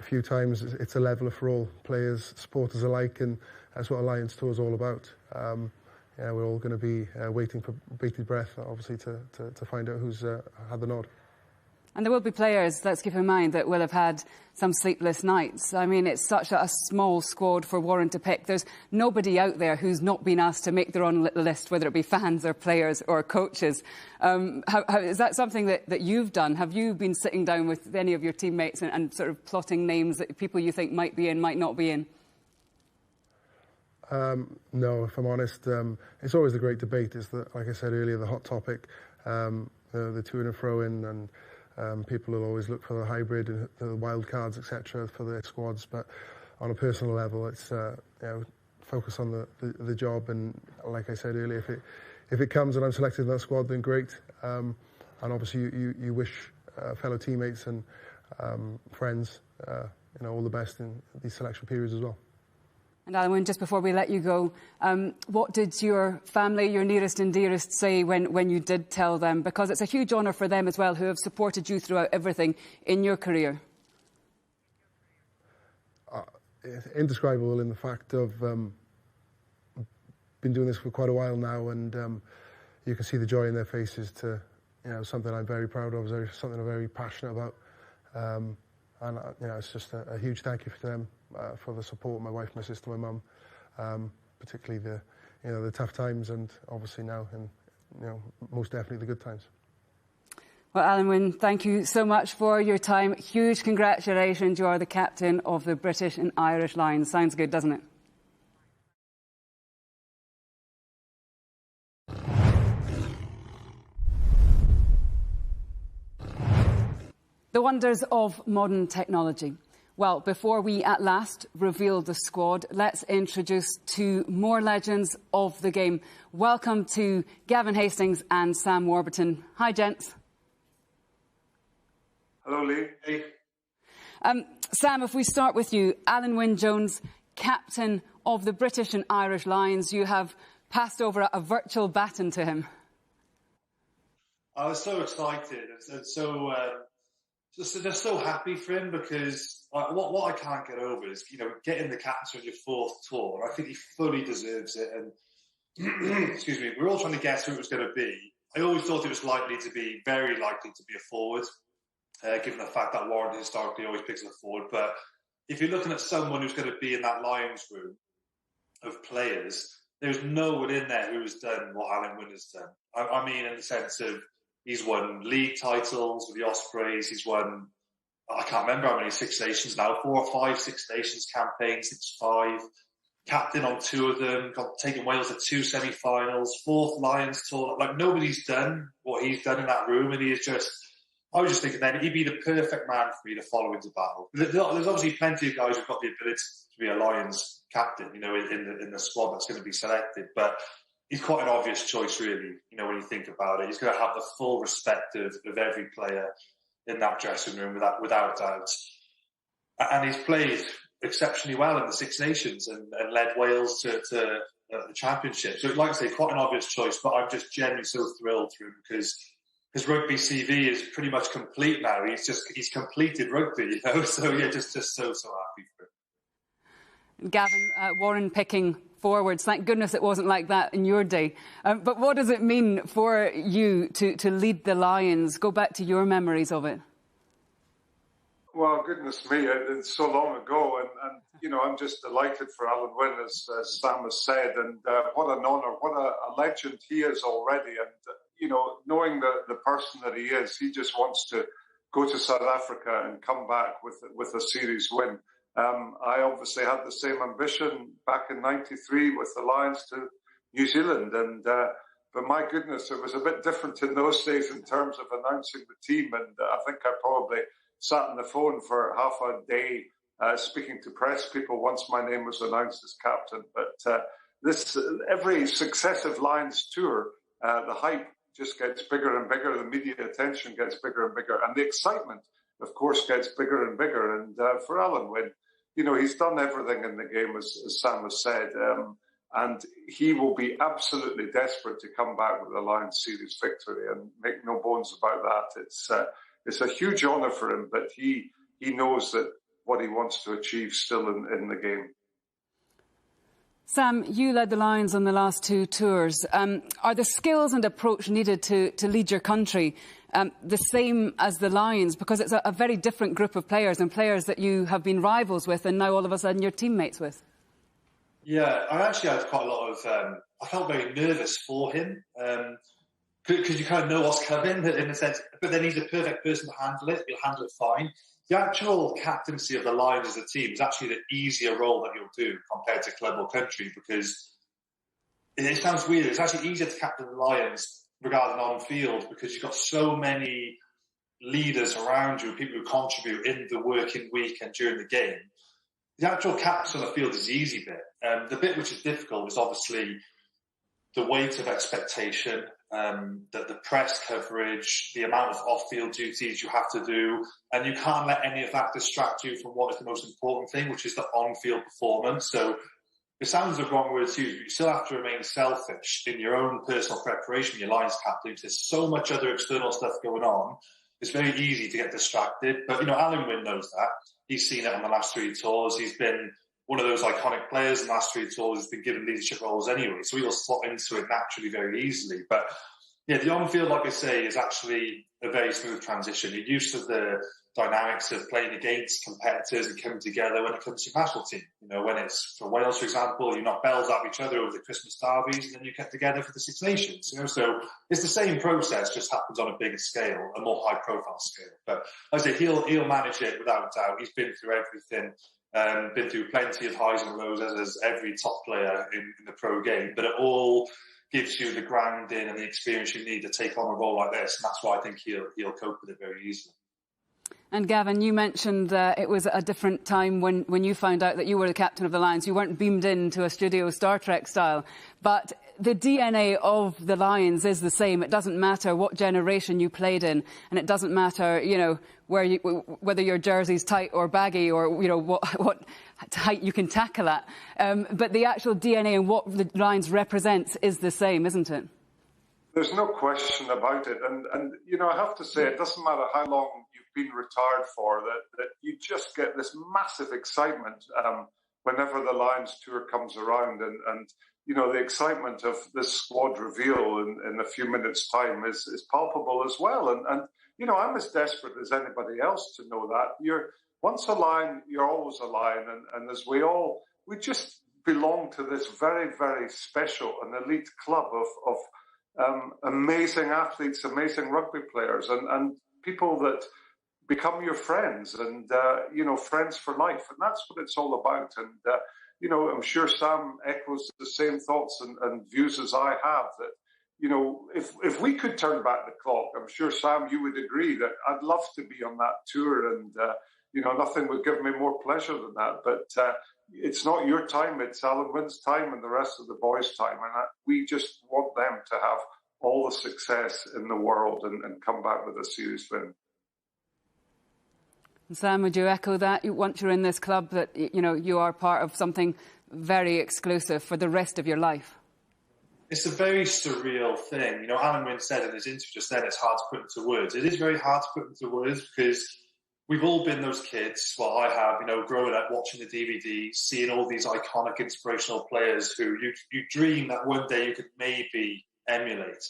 L: few times it's a leveler for all players, supporters alike, and that's what Alliance Tour is all about. We're all going to be waiting for bated breath, obviously, to find out who's had the nod.
A: And there will be players, let's keep in mind, that will have had some sleepless nights. I mean, it's such a small squad for Warren to pick. There's nobody out there who's not been asked to make their own little list, whether it be fans or players or coaches. Is that something that you've done? Have you been sitting down with any of your teammates and sort of plotting names that people you think might be in, might not be in?
L: No, if I'm honest. It's always a great debate. It's like I said earlier, the hot topic, the to and fro in, and people will always look for the hybrid and the wild cards, etc., for their squads. But on a personal level, it's focus on the job. And like I said earlier, if it comes and I'm selected in that squad, then great. And obviously, you wish fellow teammates and friends, all the best in these selection periods as well.
A: And Alan, just before we let you go, what did your family, your nearest and dearest, say when you did tell them? Because it's a huge honour for them as well, who have supported you throughout everything in your career.
L: It's indescribable in the fact of been doing this for quite a while now, and you can see the joy in their faces to something I'm very proud of, something I'm very passionate about, and it's just a huge thank you to them. For the support, my wife, my sister, my mum, particularly the tough times, and obviously now, and most definitely the good times.
A: Well, Alan Wynne, thank you so much for your time. Huge congratulations. You are the captain of the British and Irish Lions. Sounds good, doesn't it? The wonders of modern technology. Well, before we at last reveal the squad, let's introduce two more legends of the game. Welcome to Gavin Hastings and Sam Warburton. Hi, gents.
C: Hello, Lee. Hey.
A: Sam, if we start with you, Alan Wynne-Jones, captain of the British and Irish Lions. You have passed over a virtual baton to him.
M: I was so excited and so... Just so happy for him, because what I can't get over is, getting the captain on your fourth tour. I think he fully deserves it. And excuse me, we're all trying to guess who it was going to be. I always thought it was very likely to be a forward, given the fact that Warren historically always picks a forward. But if you're looking at someone who's going to be in that Lions room of players, there's no one in there who has done what Alan Wynne has done. I mean, in the sense of, he's won league titles with the Ospreys. He's won, I can't remember how many Six Nations now, 4 or 5 Six Nations campaigns. It's 5. Captain on 2 of them, taken Wales to 2 semi-finals, 4th Lions tour. Like, nobody's done what he's done in that room, and he is just... I was just thinking then he'd be the perfect man for me to follow into battle. There's obviously plenty of guys who've got the ability to be a Lions captain, in the squad that's going to be selected, but he's quite an obvious choice, really, when you think about it. He's going to have the full respect of every player in that dressing room, without doubt. And he's played exceptionally well in the Six Nations and led Wales to the Championship. So, like I say, quite an obvious choice, but I'm just genuinely so thrilled for him because his rugby CV is pretty much complete now. He's completed rugby, you know. So yeah, just so happy for him.
A: Gavin, Warren picking forwards. Thank goodness it wasn't like that in your day. But what does it mean for you to lead the Lions? Go back to your memories of it.
N: Well, goodness me, it's so long ago, and you know, I'm just delighted for Alan Wynne, as Sam has said, and what an honour, what a legend he is already, and you know, knowing the person that he is, he just wants to go to South Africa and come back with a series win. I obviously had the same ambition back in '93 with the Lions to New Zealand, and but my goodness, it was a bit different in those days in terms of announcing the team, and I think I probably sat on the phone for half a day speaking to press people once my name was announced as captain. But every successive Lions tour, the hype just gets bigger and bigger, the media attention gets bigger and bigger, and the excitement, of course, gets bigger and bigger. And for Alan Wynne, you know, he's done everything in the game, as Sam has said, and he will be absolutely desperate to come back with a Lions series victory, and make no bones about that. It's a huge honour for him, but he knows that what he wants to achieve still in the game.
A: Sam, you led the Lions on the last two tours. Are the skills and approach needed to lead your country the same as the Lions? Because it's a very different group of players, and players that you have been rivals with and now all of a sudden you're teammates with.
M: Yeah, I actually had quite a lot of... I felt very nervous for him. Because you kind of know what's coming in a sense, but then he's a perfect person to handle it. He'll handle it fine. The actual captaincy of the Lions as a team is actually the easier role that you'll do compared to club or country, because it sounds weird. It's actually easier to captain the Lions regarding on field because you've got so many leaders around you, people who contribute in the working week and during the game. The actual captain on the field is the easy bit. The bit which is difficult is obviously the weight of expectation, the press coverage, the amount of off-field duties you have to do, and you can't let any of that distract you from what is the most important thing, which is the on-field performance. So it sounds the wrong word to use, but you still have to remain selfish in your own personal preparation, your Lions captain, because there's so much other external stuff going on. It's very easy to get distracted. But, you know, Alan Wynne knows that. He's seen it on the last three tours. He's been one of those iconic players in the last three tours, has been given leadership roles anyway, so he'll slot into it naturally very easily. But yeah, the on-field, like I say, is actually a very smooth transition. You're used to the dynamics of playing against competitors and coming together when it comes to your national team. You know, when it's for Wales, for example, you knock bells at each other over the Christmas derbies, and then you get together for the Six Nations. You know, so it's the same process, just happens on a bigger scale, a more high-profile scale. But as I say, he'll manage it without doubt. He's been through everything. Been through plenty of highs and lows as every top player in the pro game, but it all gives you the grounding and the experience you need to take on a role like this, and that's why I think he'll cope with it very easily.
A: And Gavin, you mentioned it was a different time when you found out that you were the captain of the Lions. You weren't beamed into a studio Star Trek style, but the DNA of the Lions is the same. It doesn't matter what generation you played in, and it doesn't matter, you know, whether your jersey's tight or baggy, or you know what height you can tackle at. But the actual DNA and what the Lions represents is the same, isn't it?
N: There's no question about it, and you know, I have to say, it doesn't matter how long you've been retired for, that you just get this massive excitement whenever the Lions tour comes around, and you know, the excitement of this squad reveal in a few minutes' time is palpable as well. And you know, I'm as desperate as anybody else to know that. You're once a Lion, you're always a Lion, and as we just belong to this very, very special and elite club of amazing athletes, amazing rugby players, and people that become your friends, and you know, friends for life, and that's what it's all about. And you know, I'm sure Sam echoes the same thoughts and views as I have. That, you know, if we could turn back the clock, I'm sure, Sam, you would agree that I'd love to be on that tour, and you know, nothing would give me more pleasure than that. But it's not your time; it's Alan Wynne's time and the rest of the boys' time, and we just want them to have all the success in the world and come back with a series win.
A: Sam, would you echo that? Once you're in this club, that you are part of something very exclusive for the rest of your life?
M: It's a very surreal thing. Alan Wynne said in his interview just then, it's hard to put into words. It is very hard to put into words because we've all been those kids. Well, I have, growing up, watching the DVD, seeing all these iconic, inspirational players who you dream that one day you could maybe emulate.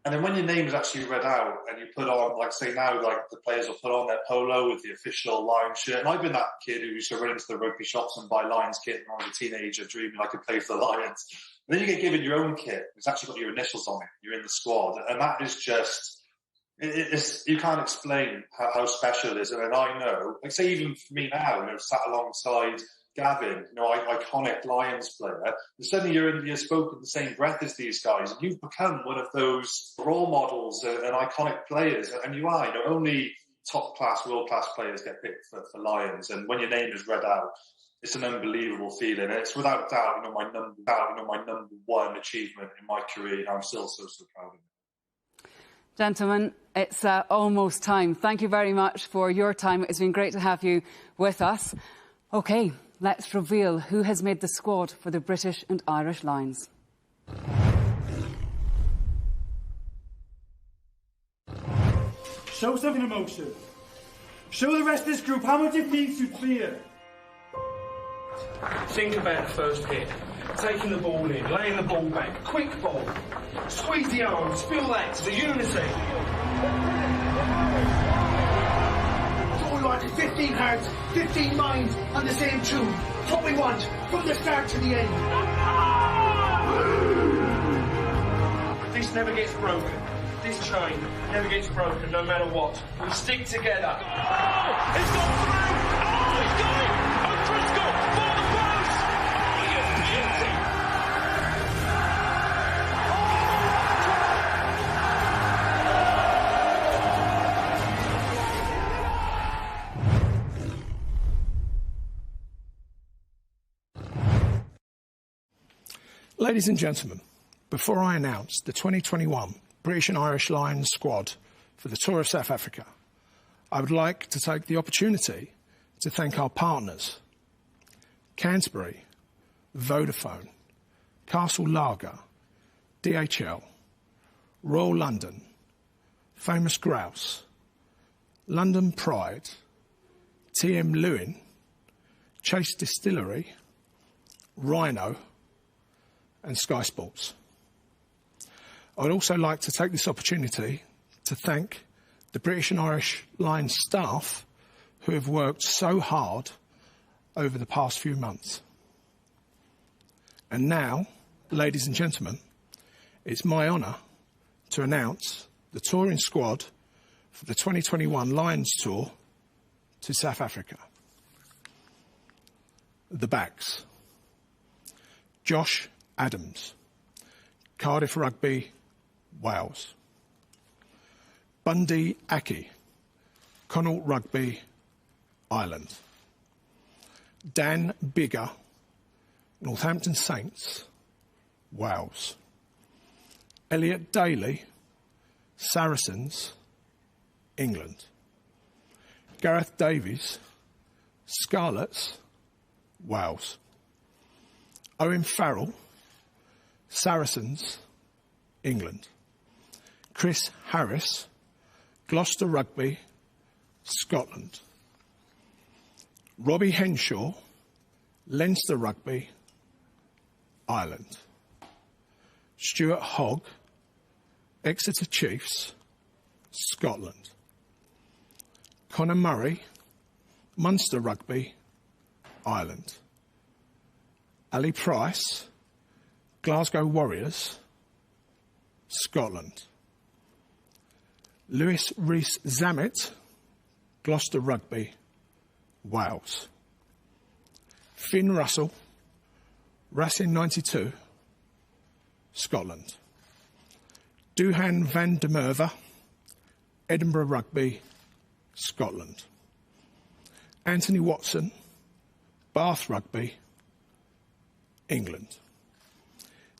M: And then when your name is actually read out and you put on, like say now, like the players will put on their polo with the official Lions shirt. And I've been that kid who used to run into the rugby shops and buy Lions kit when I was a teenager, dreaming I could play for the Lions. And then you get given your own kit. It's actually got your initials on it. You're in the squad. And that is just, you can't explain how special it is. And I know, like say even for me now, sat alongside Gavin, iconic Lions player, and suddenly you're spoken the same breath as these guys, and you've become one of those role models and iconic players, and you are. only top-class, world-class players get picked for Lions, and when your name is read out, it's an unbelievable feeling. And it's without doubt, my number one achievement in my career. I'm still so proud of it.
A: Gentlemen, it's almost time. Thank you very much for your time. It's been great to have you with us. OK, let's reveal who has made the squad for the British and Irish Lions.
O: Show some emotion. Show the rest of this group how much it means to clear.
D: Think about the first hit. Taking the ball in, laying the ball back, quick ball. Squeeze the arms, feel that, the unity.
P: All we want is 15 hearts, 15 minds on the same tune. It's what we want from the start to the end.
D: This never gets broken. This chain never gets broken, no matter what. We stick together. Oh! It's gone through! Oh, he's got it! O'Driscoll for the post! Oh, you beauty!
G: Ladies and gentlemen, before I announce the 2021 British and Irish Lions squad for the Tour of South Africa, I would like to take the opportunity to thank our partners, Canterbury, Vodafone, Castle Lager, DHL, Royal London, Famous Grouse, London Pride, TM Lewin, Chase Distillery, Rhino and Sky Sports. I'd also like to take this opportunity to thank the British and Irish Lions staff who have worked so hard over the past few months. And now, ladies and gentlemen, it's my honour to announce the touring squad for the 2021 Lions Tour to South Africa. The backs: Josh Adams, Cardiff Rugby, Wales. Bundy Aki, Connaught Rugby, Ireland. Dan Bigger, Northampton Saints, Wales. Elliot Daly, Saracens, England. Gareth Davies, Scarlets, Wales. Owen Farrell, Saracens, England. Chris Harris, Gloucester Rugby, Scotland. Robbie Henshaw, Leinster Rugby, Ireland. Stuart Hogg, Exeter Chiefs, Scotland. Conor Murray, Munster Rugby, Ireland. Ali Price, Glasgow Warriors, Scotland. Lewis Rees-Zammit, Gloucester Rugby, Wales. Finn Russell, Racing 92, Scotland. Duhan van der Merwe, Edinburgh Rugby, Scotland. Anthony Watson, Bath Rugby, England.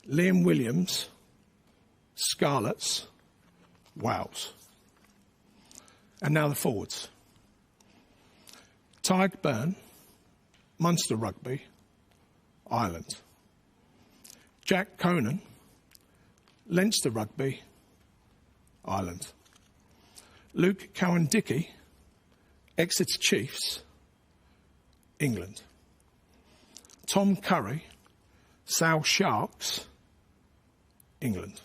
G: Liam Williams, Scarlets, Wales. And now the forwards. Tig Byrne, Munster Rugby, Ireland. Jack Conan, Leinster Rugby, Ireland. Luke Cowan-Dickey, Exeter Chiefs, England. Tom Curry, Sale Sharks, England.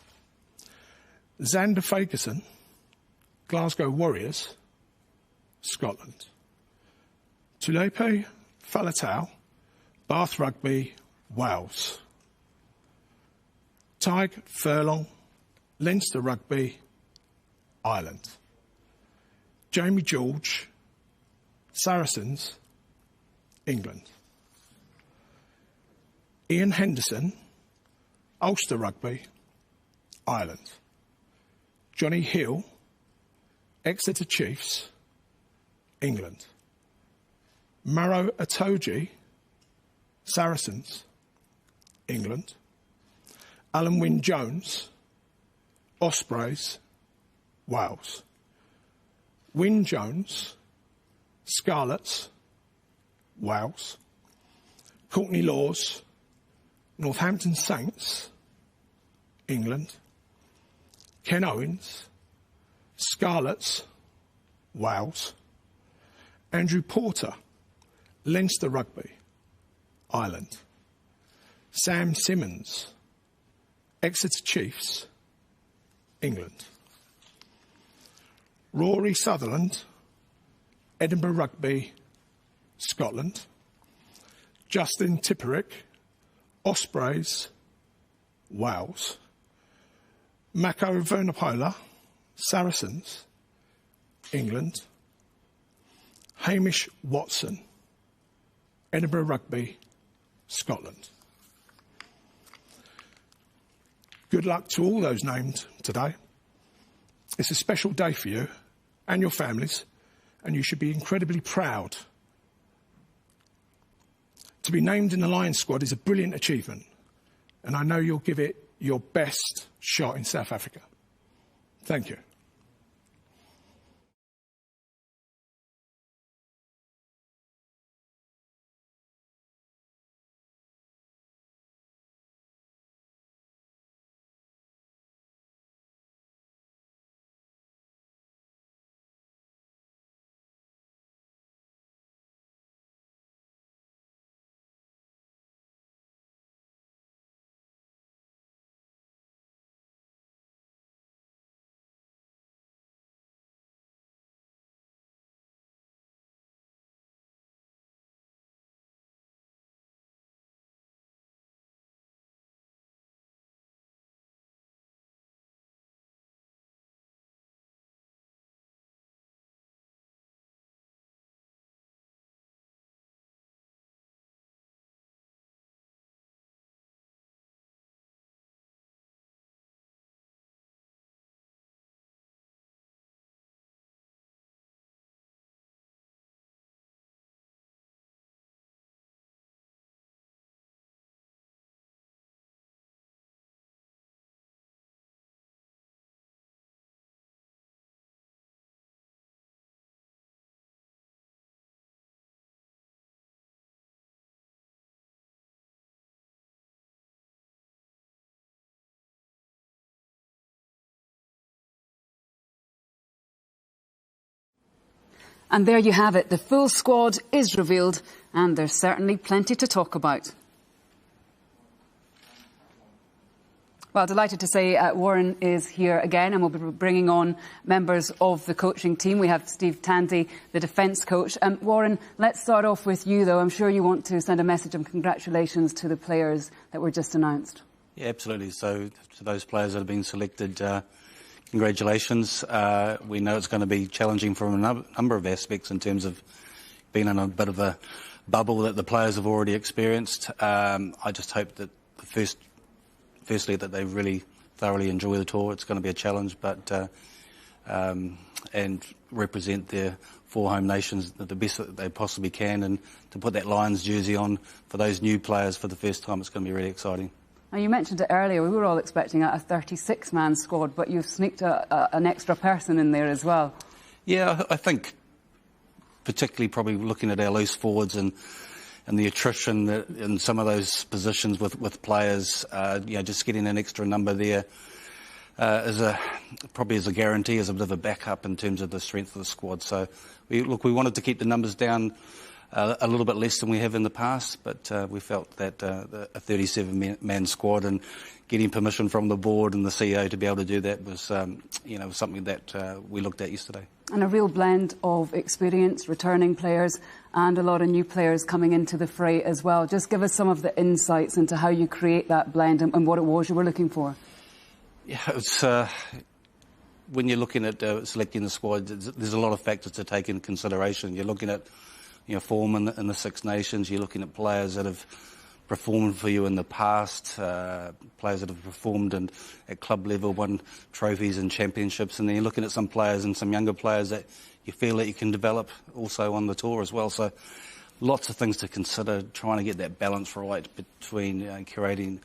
G: Xander Fagerson, Glasgow Warriors, Scotland. Tulepe Faletau, Bath Rugby, Wales. Tig Furlong, Leinster Rugby, Ireland. Jamie George, Saracens, England. Ian Henderson, Ulster Rugby, Ireland. Johnny Hill, Exeter Chiefs, England. Maro Atoji, Saracens, England. Alan Wynne-Jones, Ospreys, Wales. Wynne Jones, Scarlets, Wales. Courtney Laws, Northampton Saints, England. Ken Owens, Scarlets, Wales. Andrew Porter, Leinster Rugby, Ireland. Sam Simmons, Exeter Chiefs, England. Rory Sutherland, Edinburgh Rugby, Scotland. Justin Tipperick, Ospreys, Wales. Mako Vernapola, Saracens, England. Hamish Watson, Edinburgh Rugby, Scotland. Good luck to all those named today. It's a special day for you and your families, and you should be incredibly proud. To be named in the Lions squad is a brilliant achievement, and I know you'll give it your best shot in South Africa. Thank you.
A: And there you have it. The full squad is revealed, and there's certainly plenty to talk about. Well, delighted to say Warren is here again, and we'll be bringing on members of the coaching team. We have Steve Tandy, the defence coach. Warren, let's start off with you, though. I'm sure you want to send a message of congratulations to the players that were just announced.
K: Yeah, absolutely. So to those players that have been selected, congratulations. We know it's going to be challenging from a number of aspects in terms of being in a bit of a bubble that the players have already experienced. I just hope that firstly that they really thoroughly enjoy the tour. It's going to be a challenge, but and represent their four home nations the best that they possibly can, and to put that Lions jersey on for those new players for the first time, it's going to be really exciting.
A: Now, you mentioned it earlier, we were all expecting a 36-man squad, but you've sneaked an extra person in there as well.
K: Yeah, I think particularly probably looking at our loose forwards and the attrition that in some of those positions with players, just getting an extra number there probably as a guarantee, as a bit of a backup in terms of the strength of the squad. So we wanted to keep the numbers down a little bit less than we have in the past, but we felt that a 37-man squad and getting permission from the board and the CEO to be able to do that was, something that we looked at yesterday.
A: And a real blend of experience, returning players, and a lot of new players coming into the fray as well. Just give us some of the insights into how you create that blend and what it was you were looking for.
K: Yeah, it's when you're looking at selecting the squad, there's a lot of factors to take into consideration. You're looking at form in the Six Nations. You're looking at players that have performed for you in the past, players that have performed at club level, won trophies and championships, and then you're looking at some players and some younger players that you feel that you can develop also on the tour as well. So lots of things to consider, trying to get that balance right between curating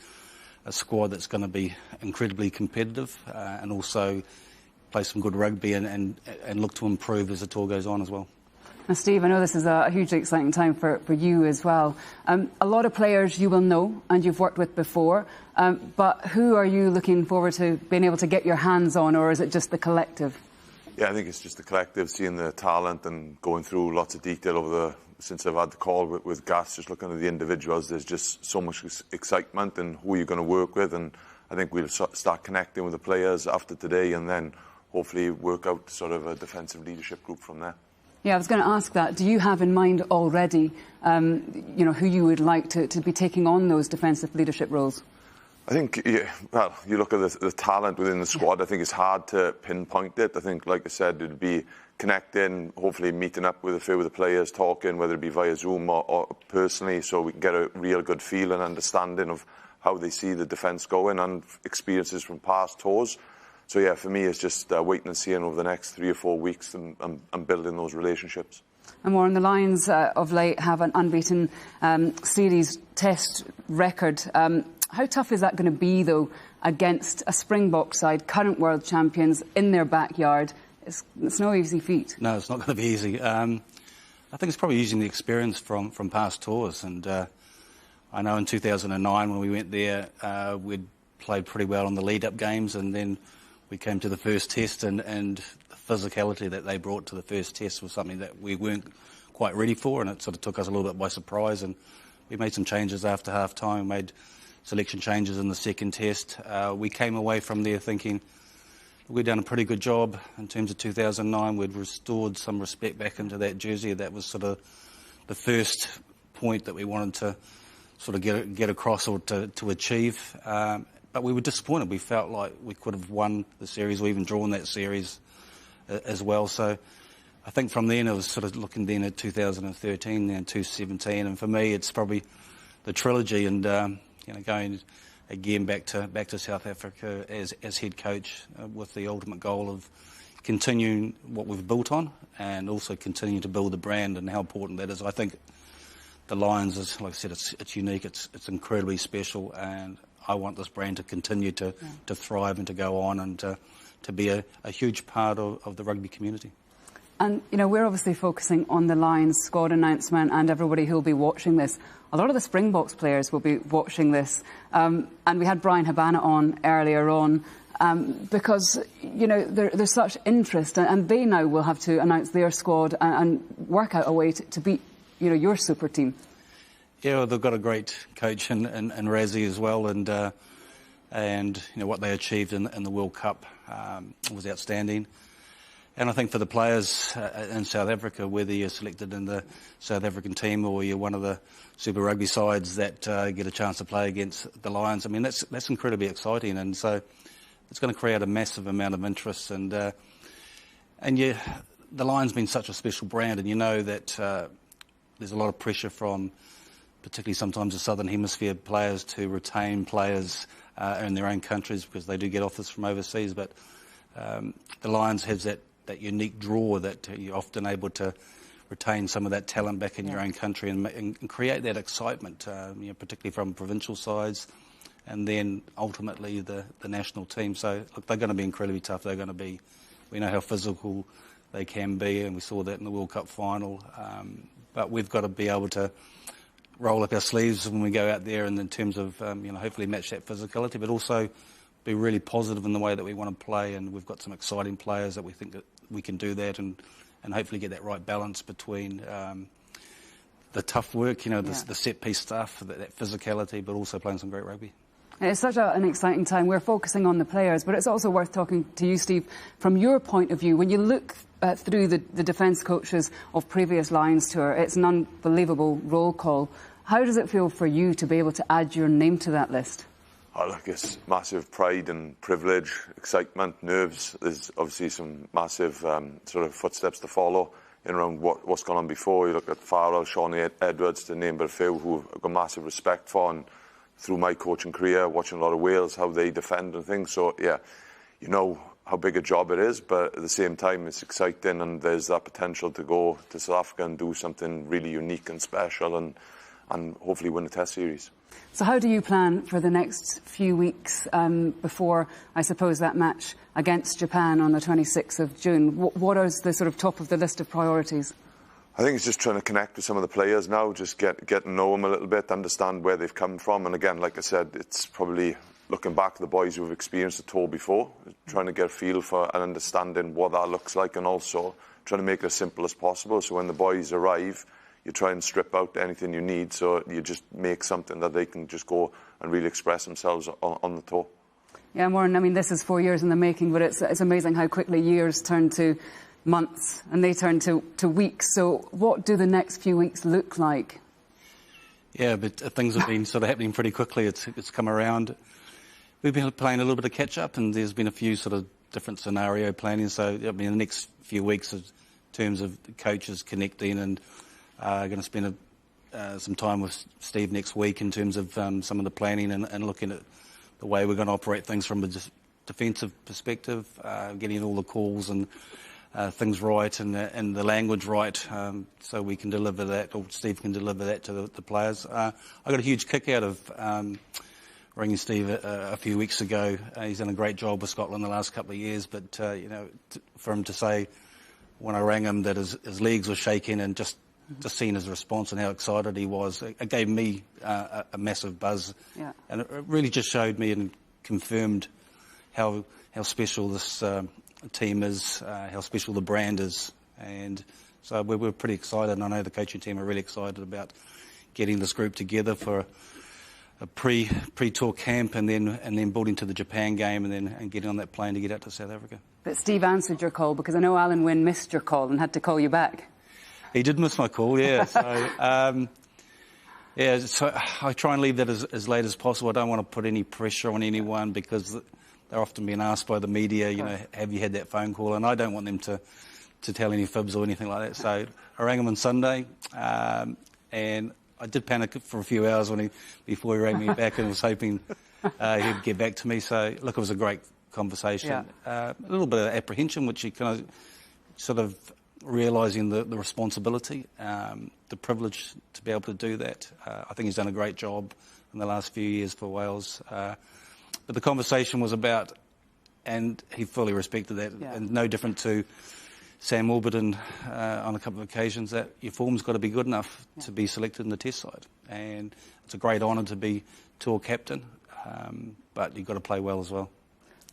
K: a squad that's going to be incredibly competitive and also play some good rugby and look to improve as the tour goes on as well.
A: Now, Steve, I know this is a hugely exciting time for you as well. A lot of players you will know and you've worked with before, but who are you looking forward to being able to get your hands on, or is it just the collective?
Q: Yeah, I think it's just the collective, seeing the talent and going through lots of detail since I've had the call with Gas, just looking at the individuals. There's just so much excitement and who you're going to work with, and I think we'll start connecting with the players after today and then hopefully work out sort of a defensive leadership group from there.
A: Yeah, I was going to ask that. Do you have in mind already, who you would like to be taking on those defensive leadership roles?
Q: I think, you look at the talent within the squad, I think it's hard to pinpoint it. I think, like I said, it'd be connecting, hopefully meeting up with a few of the players, talking, whether it be via Zoom or personally, so we can get a real good feel and understanding of how they see the defence going and experiences from past tours. So yeah, for me, it's just waiting and seeing over the next 3 or 4 weeks and building those relationships.
A: And Warren, the Lions of late have an unbeaten series test record. How tough is that going to be, though, against a Springbok side, current world champions, in their backyard? It's no easy feat.
K: No, it's not going to be easy. I think it's probably using the experience from past tours. And I know in 2009 when we went there, we'd played pretty well in the lead-up games, and then we came to the first test, and the physicality that they brought to the first test was something that we weren't quite ready for, and it sort of took us a little bit by surprise. And we made some changes after half-time, made selection changes in the second test. We came away from there thinking we'd done a pretty good job in terms of 2009. We'd restored some respect back into that jersey. That was sort of the first point that we wanted to sort of get across or to achieve. But we were disappointed. We felt like we could have won the series or even drawn that series as well. So I think from then it was sort of looking then at 2013 and 2017. And for me, it's probably the trilogy and going again back to South Africa as head coach with the ultimate goal of continuing what we've built on and also continuing to build the brand and how important that is. I think the Lions is, like I said, it's unique. It's incredibly special, and I want this brand to continue to thrive and to go on and to be a huge part of the rugby community.
A: And, we're obviously focusing on the Lions squad announcement and everybody who will be watching this. A lot of the Springboks players will be watching this. And we had Brian Habana on earlier on because, there's such interest and they now will have to announce their squad and work out a way to beat, your super team.
K: Yeah, well, they've got a great coach in Razzie as well, and what they achieved in the World Cup was outstanding. And I think for the players in South Africa, whether you're selected in the South African team or you're one of the Super Rugby sides that get a chance to play against the Lions, I mean that's incredibly exciting, and so it's going to create a massive amount of interest. And the Lions been such a special brand, and that there's a lot of pressure from particularly sometimes the Southern Hemisphere players to retain players in their own countries because they do get offers from overseas. But the Lions has that unique draw that you're often able to retain some of that talent back in your own country and create that excitement, particularly from provincial sides and then ultimately the national team. So, look, they're going to be incredibly tough. They're going to be, we know how physical they can be, and we saw that in the World Cup final. But we've got to be able to roll up our sleeves when we go out there, and in terms of hopefully match that physicality, but also be really positive in the way that we want to play. And we've got some exciting players that we think that we can do that, and hopefully get that right balance between the tough work, the set piece stuff, that physicality, but also playing some great rugby.
A: It's such an exciting time. We're focusing on the players, but it's also worth talking to you, Steve, from your point of view. When you look through the defence coaches of previous Lions tour, it's an unbelievable roll call. How does it feel for you to be able to add your name to that list?
Q: Oh, look, it's massive pride and privilege, excitement, nerves. There's obviously some massive sort of footsteps to follow in around what's gone on before. You look at Farrell, Shawnee Edwards, to name but a few, who I've got massive respect for, and through my coaching career, watching a lot of Wales, how they defend and things. So, yeah, you know how big a job it is, but at the same time, it's exciting, and there's that potential to go to South Africa and do something really unique and special, and hopefully win the Test series.
A: So how do you plan for the next few weeks before, I suppose, that match against Japan on the 26th of June? What is the sort of top of the list of priorities?
Q: I think it's just trying to connect with some of the players now, just get to know them a little bit, understand where they've come from. And again, like I said, it's probably looking back at the boys who've experienced the tour before, trying to get a feel for and understanding what that looks like, and also trying to make it as simple as possible. So when the boys arrive, you try and strip out anything you need, so you just make something that they can just go and really express themselves on the tour.
A: Yeah, Warren, I mean, this is 4 years in the making, but it's amazing how quickly years turn to months, and they turn to weeks. So what do the next few weeks look like?
K: Yeah, but things have been sort of happening pretty quickly. It's come around. We've been playing a little bit of catch-up, and there's been a few sort of different scenario planning. So, I mean, the next few weeks, in terms of the coaches connecting, and going to spend some time with Steve next week in terms of some of the planning and looking at the way we're going to operate things from a defensive perspective, getting all the calls and things right, and the language right, so we can deliver that, or Steve can deliver that to the players. I got a huge kick out of ringing Steve a few weeks ago. He's done a great job with Scotland the last couple of years, but for him to say when I rang him that his legs were shaking, and just seeing his response and how excited he was, it gave me a massive buzz. Yeah. And it really just showed me and confirmed how special this team is, how special the brand is. And so we're pretty excited, and I know the coaching team are really excited about getting this group together for a pre-tour camp, and then building to the Japan game, and getting on that plane to get out to South Africa. But
A: Steve answered your call, because I know Alan Wynne missed your call and had to call you back.
K: He did miss my call, yeah. So, so I try and leave that as late as possible. I don't want to put any pressure on anyone, because they're often being asked by the media, have you had that phone call? And I don't want them to tell any fibs or anything like that. So I rang him on Sunday, and I did panic for a few hours before he rang me back, and was hoping he'd get back to me. So, look, it was a great conversation. Yeah. A little bit of apprehension, which you kind of sort of realising the responsibility, the privilege to be able to do that. I think he's done a great job in the last few years for Wales. But the conversation was about, and he fully respected that, and no different to Sam Warburton on a couple of occasions, that your form's got to be good enough to be selected in the Test side. And it's a great honour to be tour captain, but you've got to play well as well.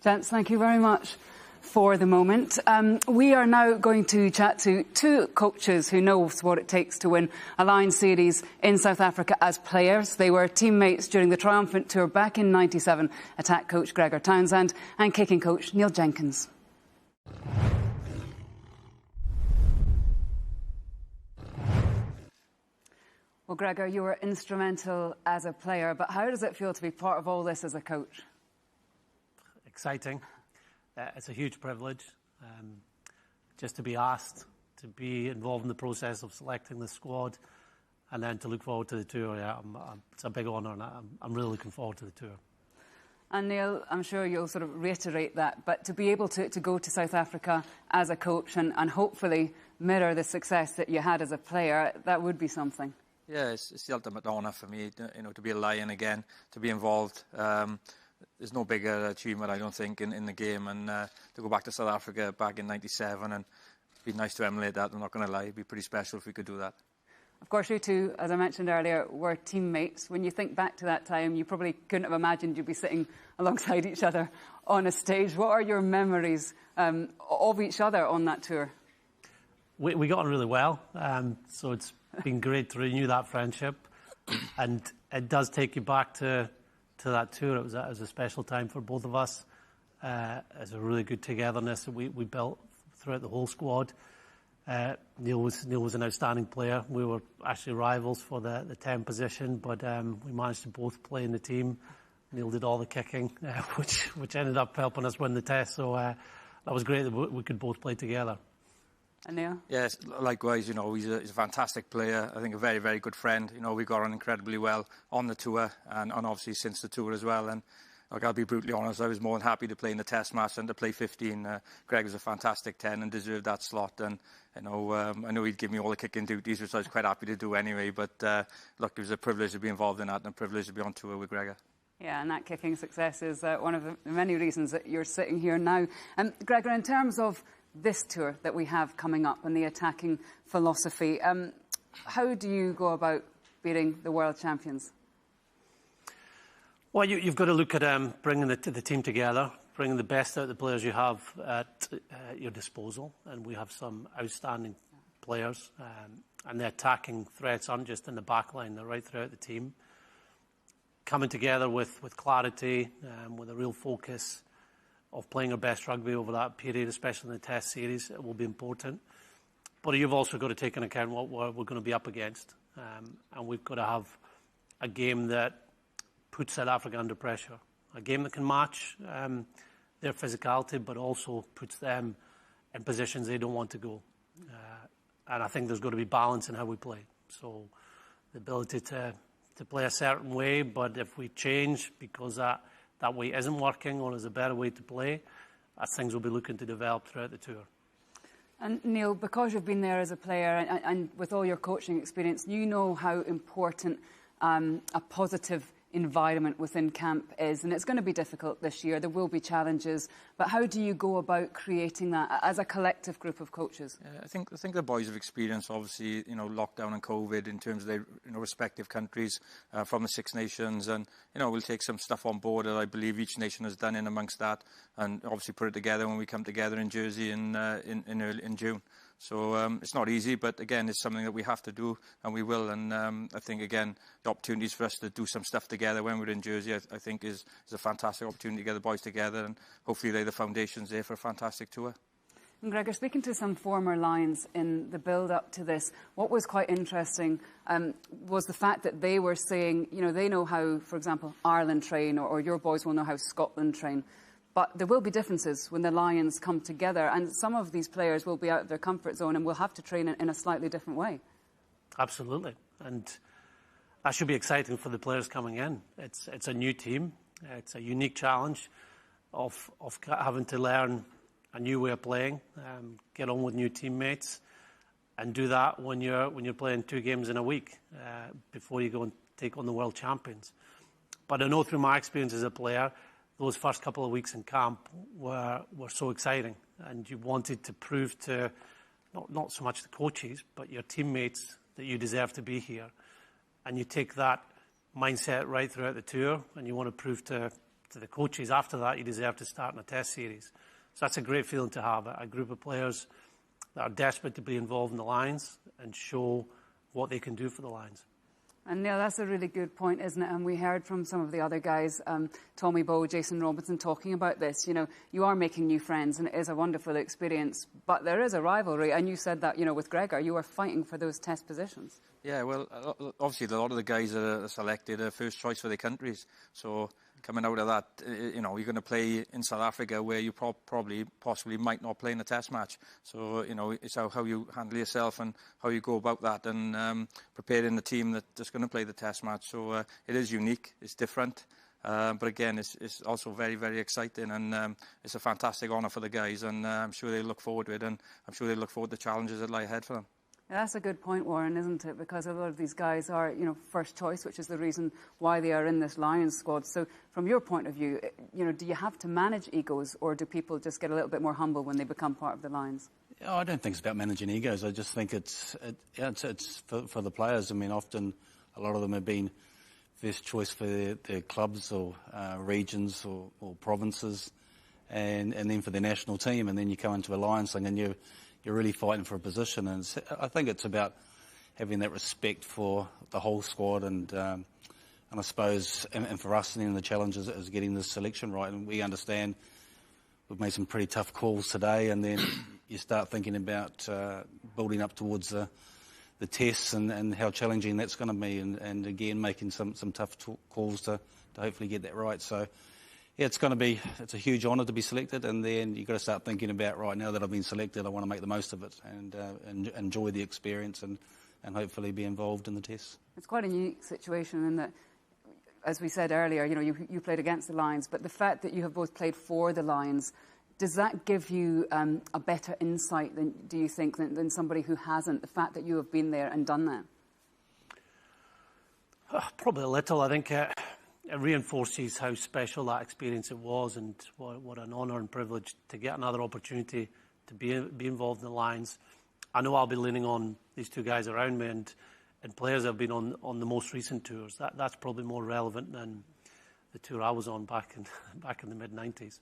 A: Gents, thank you very much for the moment. We are now going to chat to two coaches who know what it takes to win a Lions series in South Africa as players. They were teammates during the triumphant tour back in '97, attack coach Gregor Townsend and kicking coach Neil Jenkins. Well, Gregor, you were instrumental as a player, but how does it feel to be part of all this as a coach?
R: Exciting. It's a huge privilege just to be asked to be involved in the process of selecting the squad, and then to look forward to the tour. Yeah, it's a big honour, and I'm really looking forward to the tour.
A: And Neil, I'm sure you'll sort of reiterate that, but to be able to go to South Africa as a coach and hopefully mirror the success that you had as a player, that would be something.
S: Yeah, it's the ultimate honour for me, to be a Lion again, to be involved. There's no bigger achievement, I don't think, in the game, and to go back to South Africa back in '97 and be nice to emulate that. I'm not going to lie, it'd be pretty special if we could do that.
A: Of course, you two, as I mentioned earlier, were teammates. When you think back to that time, you probably couldn't have imagined you'd be sitting alongside each other on a stage. What are your memories of each other on that tour?
R: We got on really well, so it's been great to renew that friendship. And it does take you back to that tour. It was a special time for both of us. It's a really good togetherness that we built throughout the whole squad. Neil was an outstanding player. We were actually rivals for the 10 position, but we managed to both play in the team. Neil did all the kicking, which ended up helping us win the test. So that was great that we could both play together.
A: And Neil?
S: Yes, likewise. You know, he's a fantastic player. I think a very, very good friend. You know, we got on incredibly well on the tour and obviously since the tour as well. And look, I'll be brutally honest, I was more than happy to play in the Test match than to play 15. Greg was a fantastic 10 and deserved that slot. And I know he'd give me all the kicking duties, which I was quite happy to do anyway. But look, it was a privilege to be involved in that and a privilege to be on tour with Gregor.
A: Yeah, and that kicking success is one of the many reasons that you're sitting here now. Gregor, in terms of this tour that we have coming up and the attacking philosophy, how do you go about beating the world champions?
R: Well, you've got to look at bringing the team together, bringing the best out of the players you have at your disposal. And we have some outstanding players. And the attacking threats aren't just in the back line, they're right throughout the team. Coming together with clarity, with a real focus of playing our best rugby over that period, especially in the Test series, it will be important. But you've also got to take into account what we're going to be up against. And we've got to have a game that puts South Africa under pressure. A game that can match their physicality, but also puts them in positions they don't want to go. And I think there's got to be balance in how we play. So the ability to play a certain way, but if we change because that way isn't working or is a better way to play, that's things we'll be looking to develop throughout the tour.
A: And Neil, because you've been there as a player and with all your coaching experience, you know how important a positive environment within camp is, and it's going to be difficult this year. There will be challenges, but how do you go about creating that as a collective group of coaches?
S: I think the boys have experienced, obviously, lockdown and COVID in terms of their respective countries from the Six Nations, and we'll take some stuff on board that I believe each nation has done in amongst that, and obviously put it together when we come together in Jersey in June. So it's not easy, but again, it's something that we have to do, and we will. And I think, again, the opportunities for us to do some stuff together when we're in Jersey, I think is a fantastic opportunity to get the boys together, and hopefully lay the foundations there for a fantastic tour.
A: And Gregor, speaking to some former Lions in the build-up to this, what was quite interesting was the fact that they were saying, they know how, for example, Ireland train, or your boys will know how Scotland train. But there will be differences when the Lions come together, and some of these players will be out of their comfort zone and will have to train in a slightly different way.
R: Absolutely, and that should be exciting for the players coming in. It's a new team. It's a unique challenge of having to learn a new way of playing, get on with new teammates, and do that when you're playing 2 games in a week before you go and take on the world champions. But I know through my experience as a player, those first couple of weeks in camp were so exciting, and you wanted to prove to not so much the coaches, but your teammates that you deserve to be here. And you take that mindset right throughout the tour, and you want to prove to the coaches after that you deserve to start in a Test series. So that's a great feeling to have, a group of players that are desperate to be involved in the Lions and show what they can do for the Lions.
A: And Neil, that's a really good point, isn't it? And we heard from some of the other guys, Tommy Bowe, Jason Robinson, talking about this. You are making new friends, and it is a wonderful experience. But there is a rivalry, and you said that, with Gregor, you were fighting for those Test positions.
S: Yeah, well, obviously a lot of the guys that are selected are first choice for their countries. So coming out of that, you're going to play in South Africa where you possibly might not play in a Test match. So, it's how you handle yourself and how you go about that, and preparing the team that's going to play the Test match. So it is unique, it's different. But again, it's also very, very exciting, and it's a fantastic honour for the guys, and I'm sure they look forward to it, and I'm sure they look forward to the challenges that lie ahead for them.
A: Yeah, that's a good point, Warren, isn't it? Because a lot of these guys are, first choice, which is the reason why they are in this Lions squad. So from your point of view, do you have to manage egos, or do people just get a little bit more humble when they become part of the Lions?
K: I don't think it's about managing egos. I just think it's for the players. I mean, often a lot of them have been first choice for their clubs or regions or provinces, and then for their national team, and then you come into Alliance and you're really fighting for a position. And I think it's about having that respect for the whole squad, and I suppose, and for us, then the challenge is getting this selection right. And we understand we've made some pretty tough calls today, and then you start thinking about building up towards the tests and how challenging that's going to be, and again making some tough calls to hopefully get that right. So yeah, it's a huge honour to be selected, and then you've got to start thinking about, right, now that I've been selected, I want to make the most of it and enjoy the experience and hopefully be involved in the tests. It's
A: quite a unique situation in that, as we said earlier, you played against the Lions, but the fact that you have both played for the Lions, does that give you a better insight, do you think, than somebody who hasn't, the fact that you have been there and done that?
R: Probably a little. I think it reinforces how special that experience it was, and what an honour and privilege to get another opportunity to be involved in the Lions. I know I'll be leaning on these two guys around me and players that have been on the most recent tours. That's probably more relevant than the tour I was on back in the mid-90s.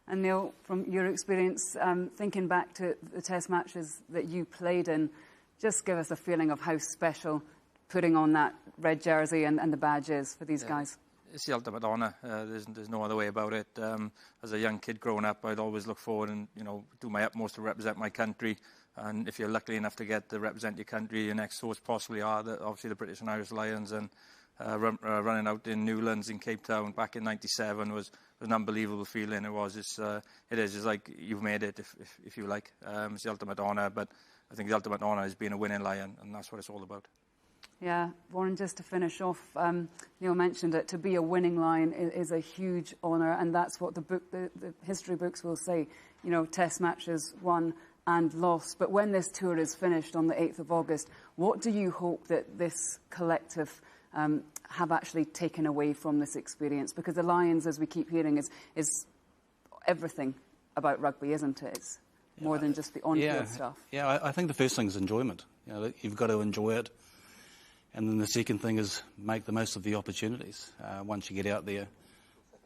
A: And Neil, from your experience, thinking back to the test matches that you played in, just give us a feeling of how special putting on that red jersey and the badge is for these guys.
S: It's the ultimate honour. There's no other way about it. As a young kid growing up, I'd always look forward and do my utmost to represent my country. And if you're lucky enough to get to represent your country, your next thoughts possibly are obviously the British and Irish Lions. And running out in Newlands in Cape Town back in '97 was an unbelievable feeling. It is just like you've made it, if you like. It's the ultimate honour, but I think the ultimate honour is being a winning Lion, and that's what it's all about.
A: Yeah, Warren, just to finish off, Neil mentioned it, to be a winning Lion is a huge honour, and that's what the history books will say. Test matches won and lost. But when this tour is finished on the 8th of August, what do you hope that this collective have actually taken away from this experience? Because the Lions, as we keep hearing, is everything about rugby, isn't it? It's more than just the on-field stuff.
K: Yeah, I think the first thing is enjoyment. You've got to enjoy it. And then the second thing is make the most of the opportunities. Once you get out there,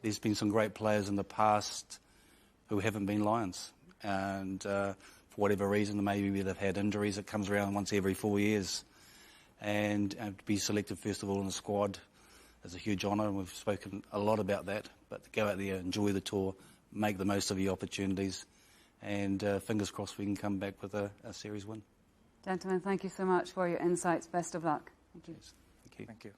K: there's been some great players in the past who haven't been Lions. And for whatever reason, maybe they've had injuries. It comes around once every 4 years. And to be selected, first of all, in the squad is a huge honour, and we've spoken a lot about that. But to go out there, enjoy the tour, make the most of the opportunities, and fingers crossed we can come back with a series win.
A: Gentlemen, thank you so much for your insights. Best of luck. Thank you.
K: Thank you.
S: Thank you.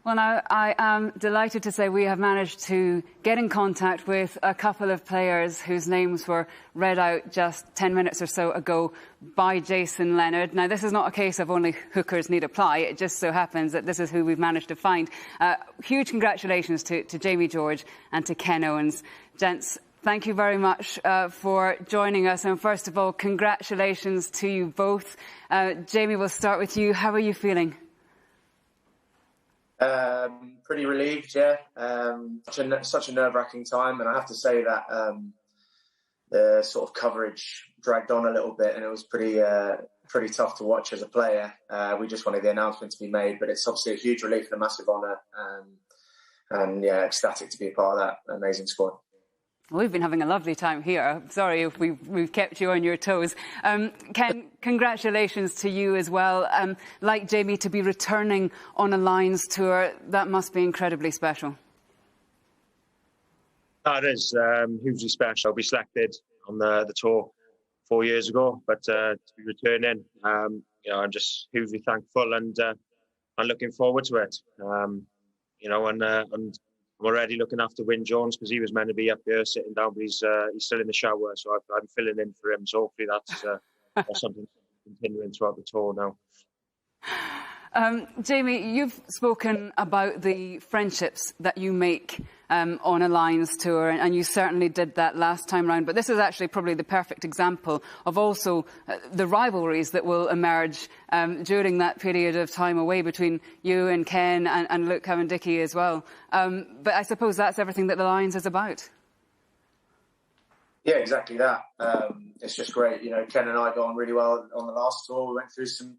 A: Well, now, I am delighted to say we have managed to get in contact with a couple of players whose names were read out just 10 minutes or so ago by Jason Leonard. Now, this is not a case of only hookers need apply. It just so happens that this is who we've managed to find. Huge congratulations to Jamie George and to Ken Owens. Gents, thank you very much for joining us. And first of all, congratulations to you both. Jamie, we'll start with you. How are you feeling?
T: Pretty relieved, yeah. Such a nerve-wracking time, and I have to say that the sort of coverage dragged on a little bit, and it was pretty tough to watch as a player. We just wanted the announcement to be made, but it's obviously a huge relief and a massive honour, and yeah, ecstatic to be a part of that amazing squad.
A: We've been having a lovely time here. Sorry if we've kept you on your toes. Ken, congratulations to you as well. Like Jamie, to be returning on a Lions tour, that must be incredibly special.
U: It is hugely special. We selected on the tour 4 years ago, but to be returning, I'm just hugely thankful and looking forward to it. And I'm already looking after Wyn Jones because he was meant to be up here sitting down, but he's still in the shower, so I'm filling in for him. So hopefully that's something continuing throughout the tour now.
A: Jamie, you've spoken about the friendships that you make on a Lions tour, and you certainly did that last time round. But this is actually probably the perfect example of also the rivalries that will emerge during that period of time away between you and Ken and Luke Cowan-Dickie as well. But I suppose that's everything that the Lions is about.
T: Yeah, exactly that. It's just great. You know, Ken and I got on really well on the last tour. We went through some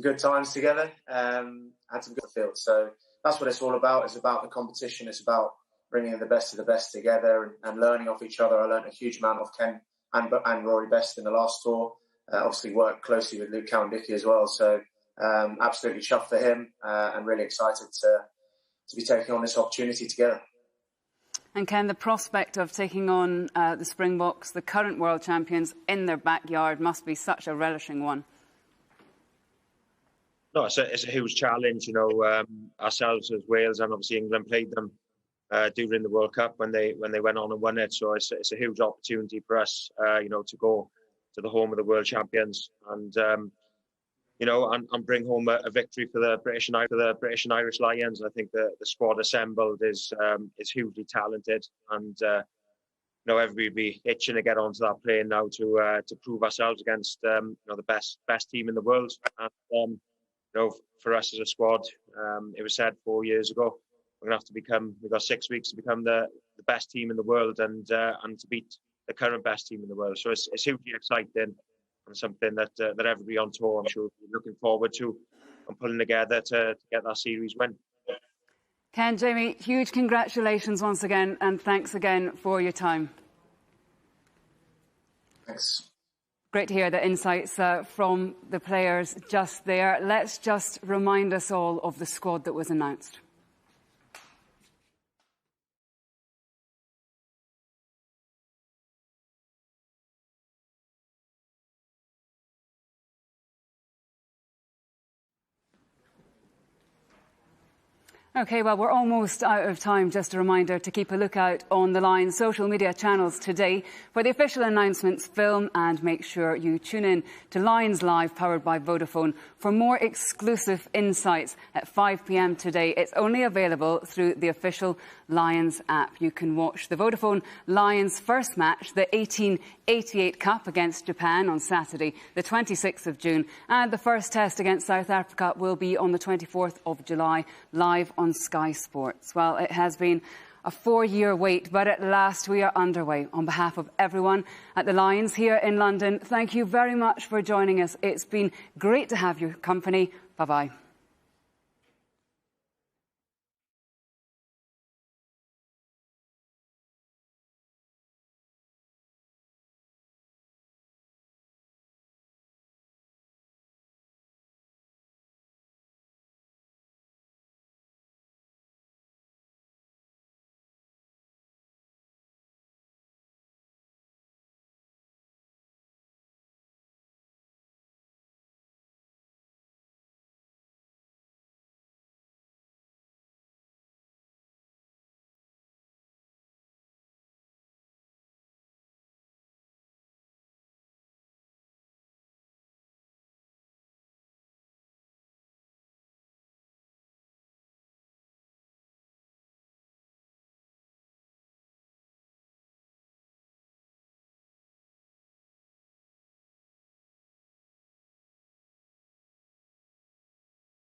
T: good times together, had some good fields. So that's what it's all about. It's about the competition. It's about bringing the best of the best together and learning off each other. I learned a huge amount off Ken and Rory Best in the last tour. Obviously worked closely with Luke Cowan-Dickie as well. So absolutely chuffed for him and really excited to be taking on this opportunity together.
A: And Ken, the prospect of taking on the Springboks, the current world champions, in their backyard must be such a relishing one.
U: No, it's a huge challenge. You know, ourselves as Wales and obviously England played them during the World Cup when they went on and won it. So it's a huge opportunity for us, you know, to go to the home of the world champions and you know, and bring home a victory for the British and Irish Lions. I think the squad assembled is hugely talented, and you know, everybody will be itching to get onto that plane now to prove ourselves against you know, the best team in the world. And you know, for us as a squad, it was said 4 years ago, we're going to have to we've got 6 weeks to become the best team in the world and to beat the current best team in the world. So it's hugely exciting. And something that everybody on tour, I'm sure, will be looking forward to and pulling together to get that series win.
A: Ken, Jamie, huge congratulations once again, and thanks again for your time.
T: Thanks.
A: Great to hear the insights from the players just there. Let's just remind us all of the squad that was announced. OK, well, we're almost out of time. Just a reminder to keep a lookout on the Lions social media channels today for the official announcements, film, and make sure you tune in to Lions Live, powered by Vodafone, for more exclusive insights at 5 p.m. today. It's only available through the official Lions app. You can watch the Vodafone Lions first match, the 1888 Cup against Japan, on Saturday, the 26th of June. And the first test against South Africa will be on the 24th of July, live on Sky Sports. Well, it has been a 4-year wait, but at last we are underway. On behalf of everyone at the Lions here in London, thank you very much for joining us. It's been great to have your company. Bye-bye.